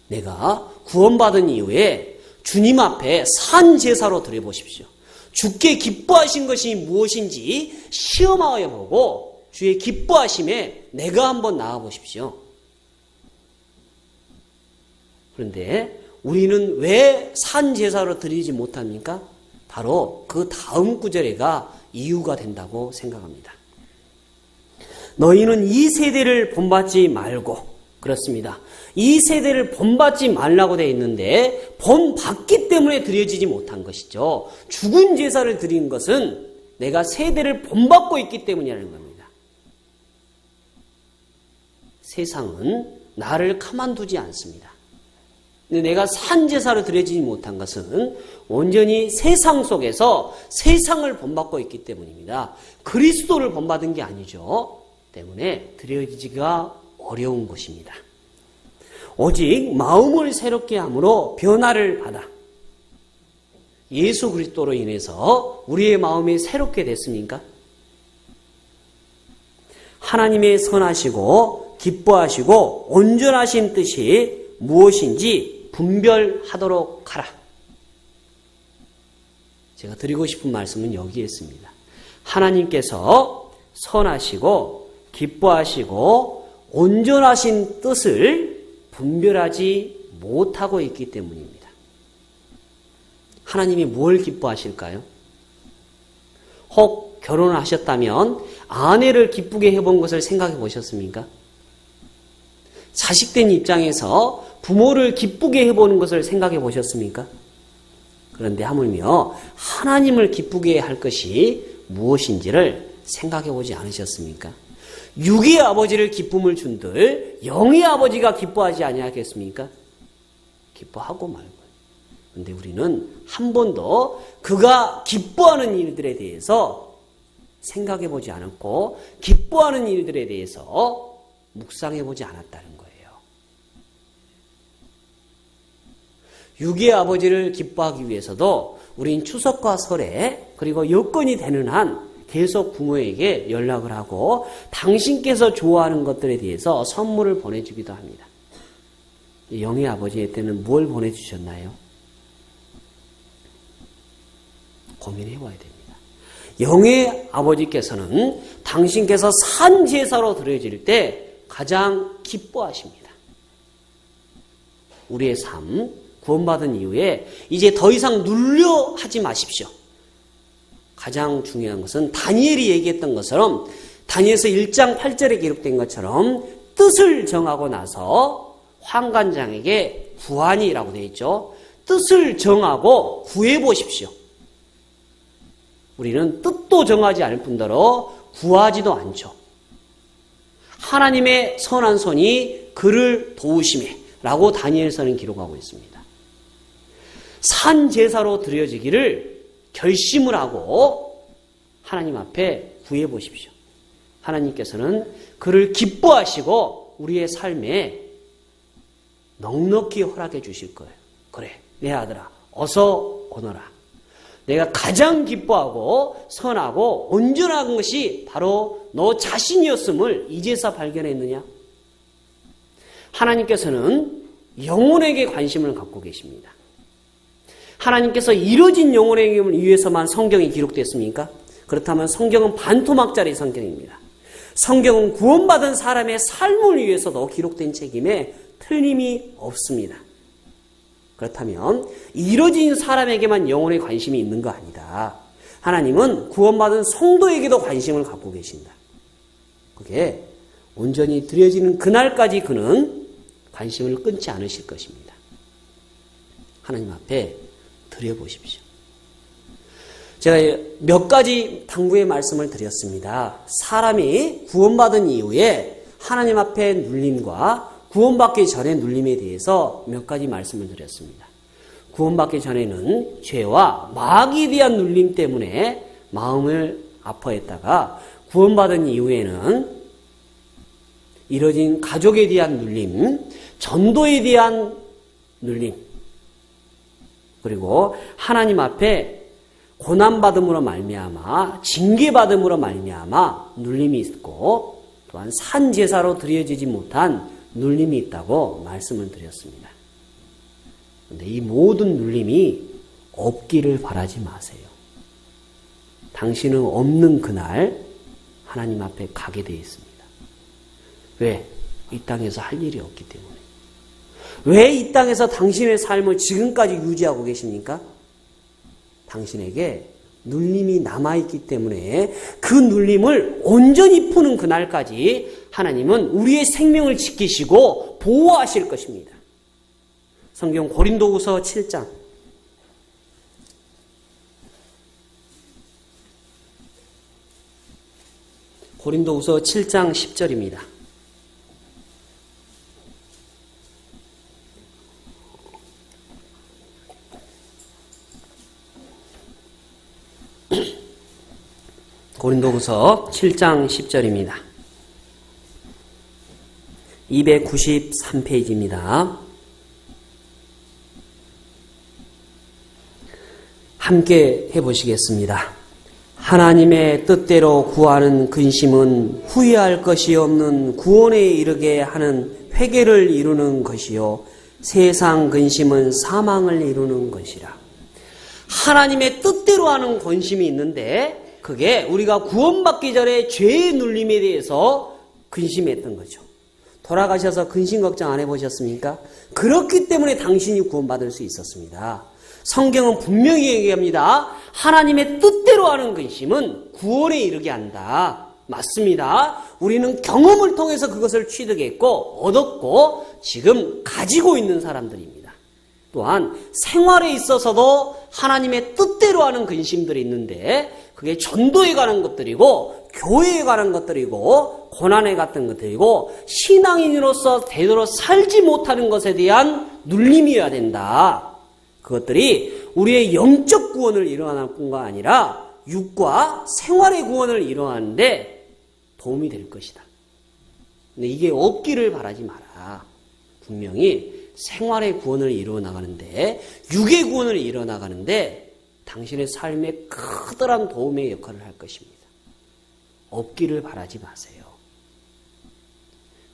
내가 구원받은 이후에 주님 앞에 산 제사로 드려보십시오. 주께 기뻐하신 것이 무엇인지 시험하여 보고 주의 기뻐하심에 내가 한번 나아보십시오. 그런데 우리는 왜 산 제사로 드리지 못합니까? 바로 그 다음 구절에가 이유가 된다고 생각합니다. 너희는 이 세대를 본받지 말고 그렇습니다. 이 세대를 본받지 말라고 되어 있는데 본받기 때문에 드려지지 못한 것이죠. 죽은 제사를 드린 것은 내가 세대를 본받고 있기 때문이라는 겁니다. 세상은 나를 가만두지 않습니다. 근데 내가 산 제사를 드려지지 못한 것은 온전히 세상 속에서 세상을 본받고 있기 때문입니다. 그리스도를 본받은 게 아니죠. 때문에 드려지기가 어려운 것입니다. 오직 마음을 새롭게 함으로 변화를 받아 예수 그리스도로 인해서 우리의 마음이 새롭게 됐습니까? 하나님의 선하시고 기뻐하시고 온전하신 뜻이 무엇인지 분별하도록 하라. 제가 드리고 싶은 말씀은 여기에 있습니다. 하나님께서 선하시고 기뻐하시고 온전하신 뜻을 분별하지 못하고 있기 때문입니다. 하나님이 뭘 기뻐하실까요? 혹 결혼하셨다면 아내를 기쁘게 해본 것을 생각해 보셨습니까? 자식된 입장에서 부모를 기쁘게 해보는 것을 생각해 보셨습니까? 그런데 하물며 하나님을 기쁘게 할 것이 무엇인지를 생각해 보지 않으셨습니까? 육의 아버지를 기쁨을 준들 영의 아버지가 기뻐하지 아니하겠습니까? 기뻐하고 말고요. 그런데 우리는 한 번도 그가 기뻐하는 일들에 대해서 생각해 보지 않았고 기뻐하는 일들에 대해서 묵상해 보지 않았다는 거예요. 육의 아버지를 기뻐하기 위해서도 우린 추석과 설에 그리고 여건이 되는 한 계속 부모에게 연락을 하고 당신께서 좋아하는 것들에 대해서 선물을 보내주기도 합니다. 영의 아버지한테는 뭘 보내주셨나요? 고민해 봐야 됩니다. 영의 아버지께서는 당신께서 산 제사로 드려질 때 가장 기뻐하십니다. 우리의 삶, 구원받은 이후에 이제 더 이상 눌려 하지 마십시오. 가장 중요한 것은 다니엘이 얘기했던 것처럼 다니엘서 1장 8절에 기록된 것처럼 뜻을 정하고 나서 환관장에게 구하니라고 되어 있죠. 뜻을 정하고 구해 보십시오. 우리는 뜻도 정하지 않을 뿐더러 구하지도 않죠. 하나님의 선한 손이 그를 도우심에 라고 다니엘서는 기록하고 있습니다. 산 제사로 드려지기를 결심을 하고 하나님 앞에 구해 보십시오. 하나님께서는 그를 기뻐하시고 우리의 삶에 넉넉히 허락해 주실 거예요. 그래, 내 아들아, 어서 오너라. 내가 가장 기뻐하고 선하고 온전한 것이 바로 너 자신이었음을 이제서 발견했느냐? 하나님께서는 영혼에게 관심을 갖고 계십니다. 하나님께서 이루어진 영혼의 행위를 위해서만 성경이 기록됐습니까? 그렇다면 성경은 반토막짜리 성경입니다. 성경은 구원받은 사람의 삶을 위해서도 기록된 책임에 틀림이 없습니다. 그렇다면 이루어진 사람에게만 영혼의 관심이 있는 거 아니다. 하나님은 구원받은 성도에게도 관심을 갖고 계신다. 그게 온전히 드려지는 그날까지 그는 관심을 끊지 않으실 것입니다. 하나님 앞에 드려보십시오. 제가 몇 가지 당부의 말씀을 드렸습니다. 사람이 구원받은 이후에 하나님 앞에 눌림과 구원받기 전의 눌림에 대해서 몇 가지 말씀을 드렸습니다. 구원받기 전에는 죄와 마귀에 대한 눌림 때문에 마음을 아파했다가 구원받은 이후에는 이뤄진 가족에 대한 눌림, 전도에 대한 눌림, 그리고 하나님 앞에 고난받음으로 말미암아 징계받음으로 말미암아 눌림이 있고 또한 산제사로 드려지지 못한 눌림이 있다고 말씀을 드렸습니다. 그런데 이 모든 눌림이 없기를 바라지 마세요. 당신은 없는 그날 하나님 앞에 가게 되어 있습니다. 왜? 이 땅에서 할 일이 없기 때문에. 왜 이 땅에서 당신의 삶을 지금까지 유지하고 계십니까? 당신에게 눌림이 남아있기 때문에 그 눌림을 온전히 푸는 그날까지 하나님은 우리의 생명을 지키시고 보호하실 것입니다. 성경 고린도후서 7장 고린도후서 7장 10절입니다. 고린도후서 7장 10절입니다. 293페이지입니다. 함께 해보시겠습니다. 하나님의 뜻대로 구하는 근심은 후회할 것이 없는 구원에 이르게 하는 회개를 이루는 것이요 세상 근심은 사망을 이루는 것이라. 하나님의 뜻대로 하는 근심이 있는데 그게 우리가 구원받기 전에 죄의 눌림에 대해서 근심했던 거죠. 돌아가셔서 근심 걱정 안 해보셨습니까? 그렇기 때문에 당신이 구원받을 수 있었습니다. 성경은 분명히 얘기합니다. 하나님의 뜻대로 하는 근심은 구원에 이르게 한다. 맞습니다. 우리는 경험을 통해서 그것을 취득했고 얻었고 지금 가지고 있는 사람들입니다. 또한 생활에 있어서도 하나님의 뜻대로 하는 근심들이 있는데 그게 전도에 관한 것들이고 교회에 관한 것들이고 고난에 같은 것들이고 신앙인으로서 제대로 살지 못하는 것에 대한 눌림이어야 된다. 그것들이 우리의 영적 구원을 이루어낼 뿐가 아니라 육과 생활의 구원을 이루어내는데 도움이 될 것이다. 근데 이게 없기를 바라지 마라. 분명히 생활의 구원을 이루어 나가는데 육의 구원을 이루어 나가는데 당신의 삶에 커다란 도움의 역할을 할 것입니다. 없기를 바라지 마세요.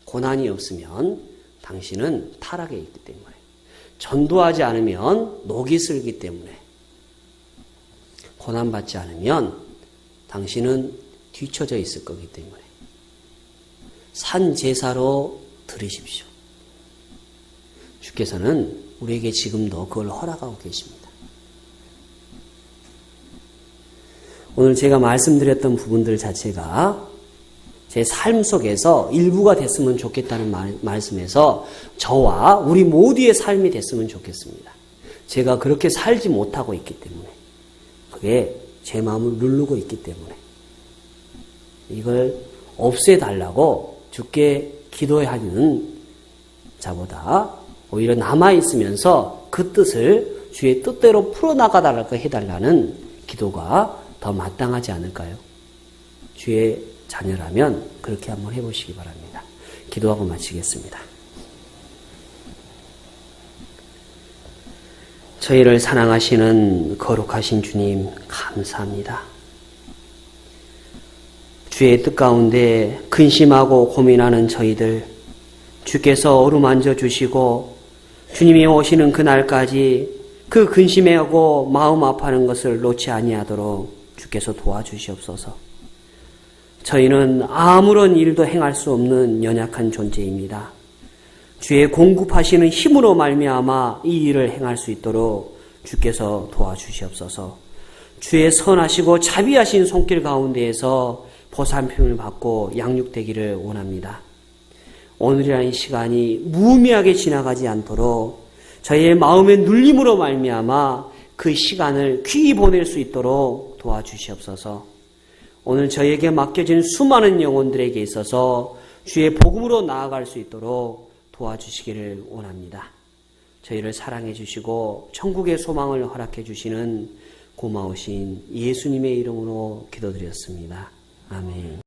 고난이 없으면 당신은 타락에 있기 때문에 전도하지 않으면 녹이 슬기 때문에 고난받지 않으면 당신은 뒤처져 있을 거기 때문에 산 제사로 들으십시오. 주께서는 우리에게 지금도 그걸 허락하고 계십니다. 오늘 제가 말씀드렸던 부분들 자체가 제 삶 속에서 일부가 됐으면 좋겠다는 말씀에서 저와 우리 모두의 삶이 됐으면 좋겠습니다. 제가 그렇게 살지 못하고 있기 때문에 그게 제 마음을 누르고 있기 때문에 이걸 없애달라고 주께 기도하는 자보다 오히려 남아있으면서 그 뜻을 주의 뜻대로 풀어나가달라고 해달라는 기도가 더 마땅하지 않을까요? 주의 자녀라면 그렇게 한번 해보시기 바랍니다. 기도하고 마치겠습니다. 저희를 사랑하시는 거룩하신 주님 감사합니다. 주의 뜻 가운데 근심하고 고민하는 저희들 주께서 어루만져 주시고 주님이 오시는 그날까지 그 근심하고 마음 아파하는 것을 놓지 아니하도록 주께서 도와주시옵소서. 저희는 아무런 일도 행할 수 없는 연약한 존재입니다. 주의 공급하시는 힘으로 말미암아 이 일을 행할 수 있도록 주께서 도와주시옵소서. 주의 선하시고 자비하신 손길 가운데에서 보살핌을 받고 양육되기를 원합니다. 오늘이라는 시간이 무의미하게 지나가지 않도록 저희의 마음의 눌림으로 말미암아 그 시간을 귀히 보낼 수 있도록 도와주시옵소서. 오늘 저희에게 맡겨진 수많은 영혼들에게 있어서 주의 복음으로 나아갈 수 있도록 도와주시기를 원합니다. 저희를 사랑해 주시고 천국의 소망을 허락해 주시는 고마우신 예수님의 이름으로 기도드렸습니다. 아멘.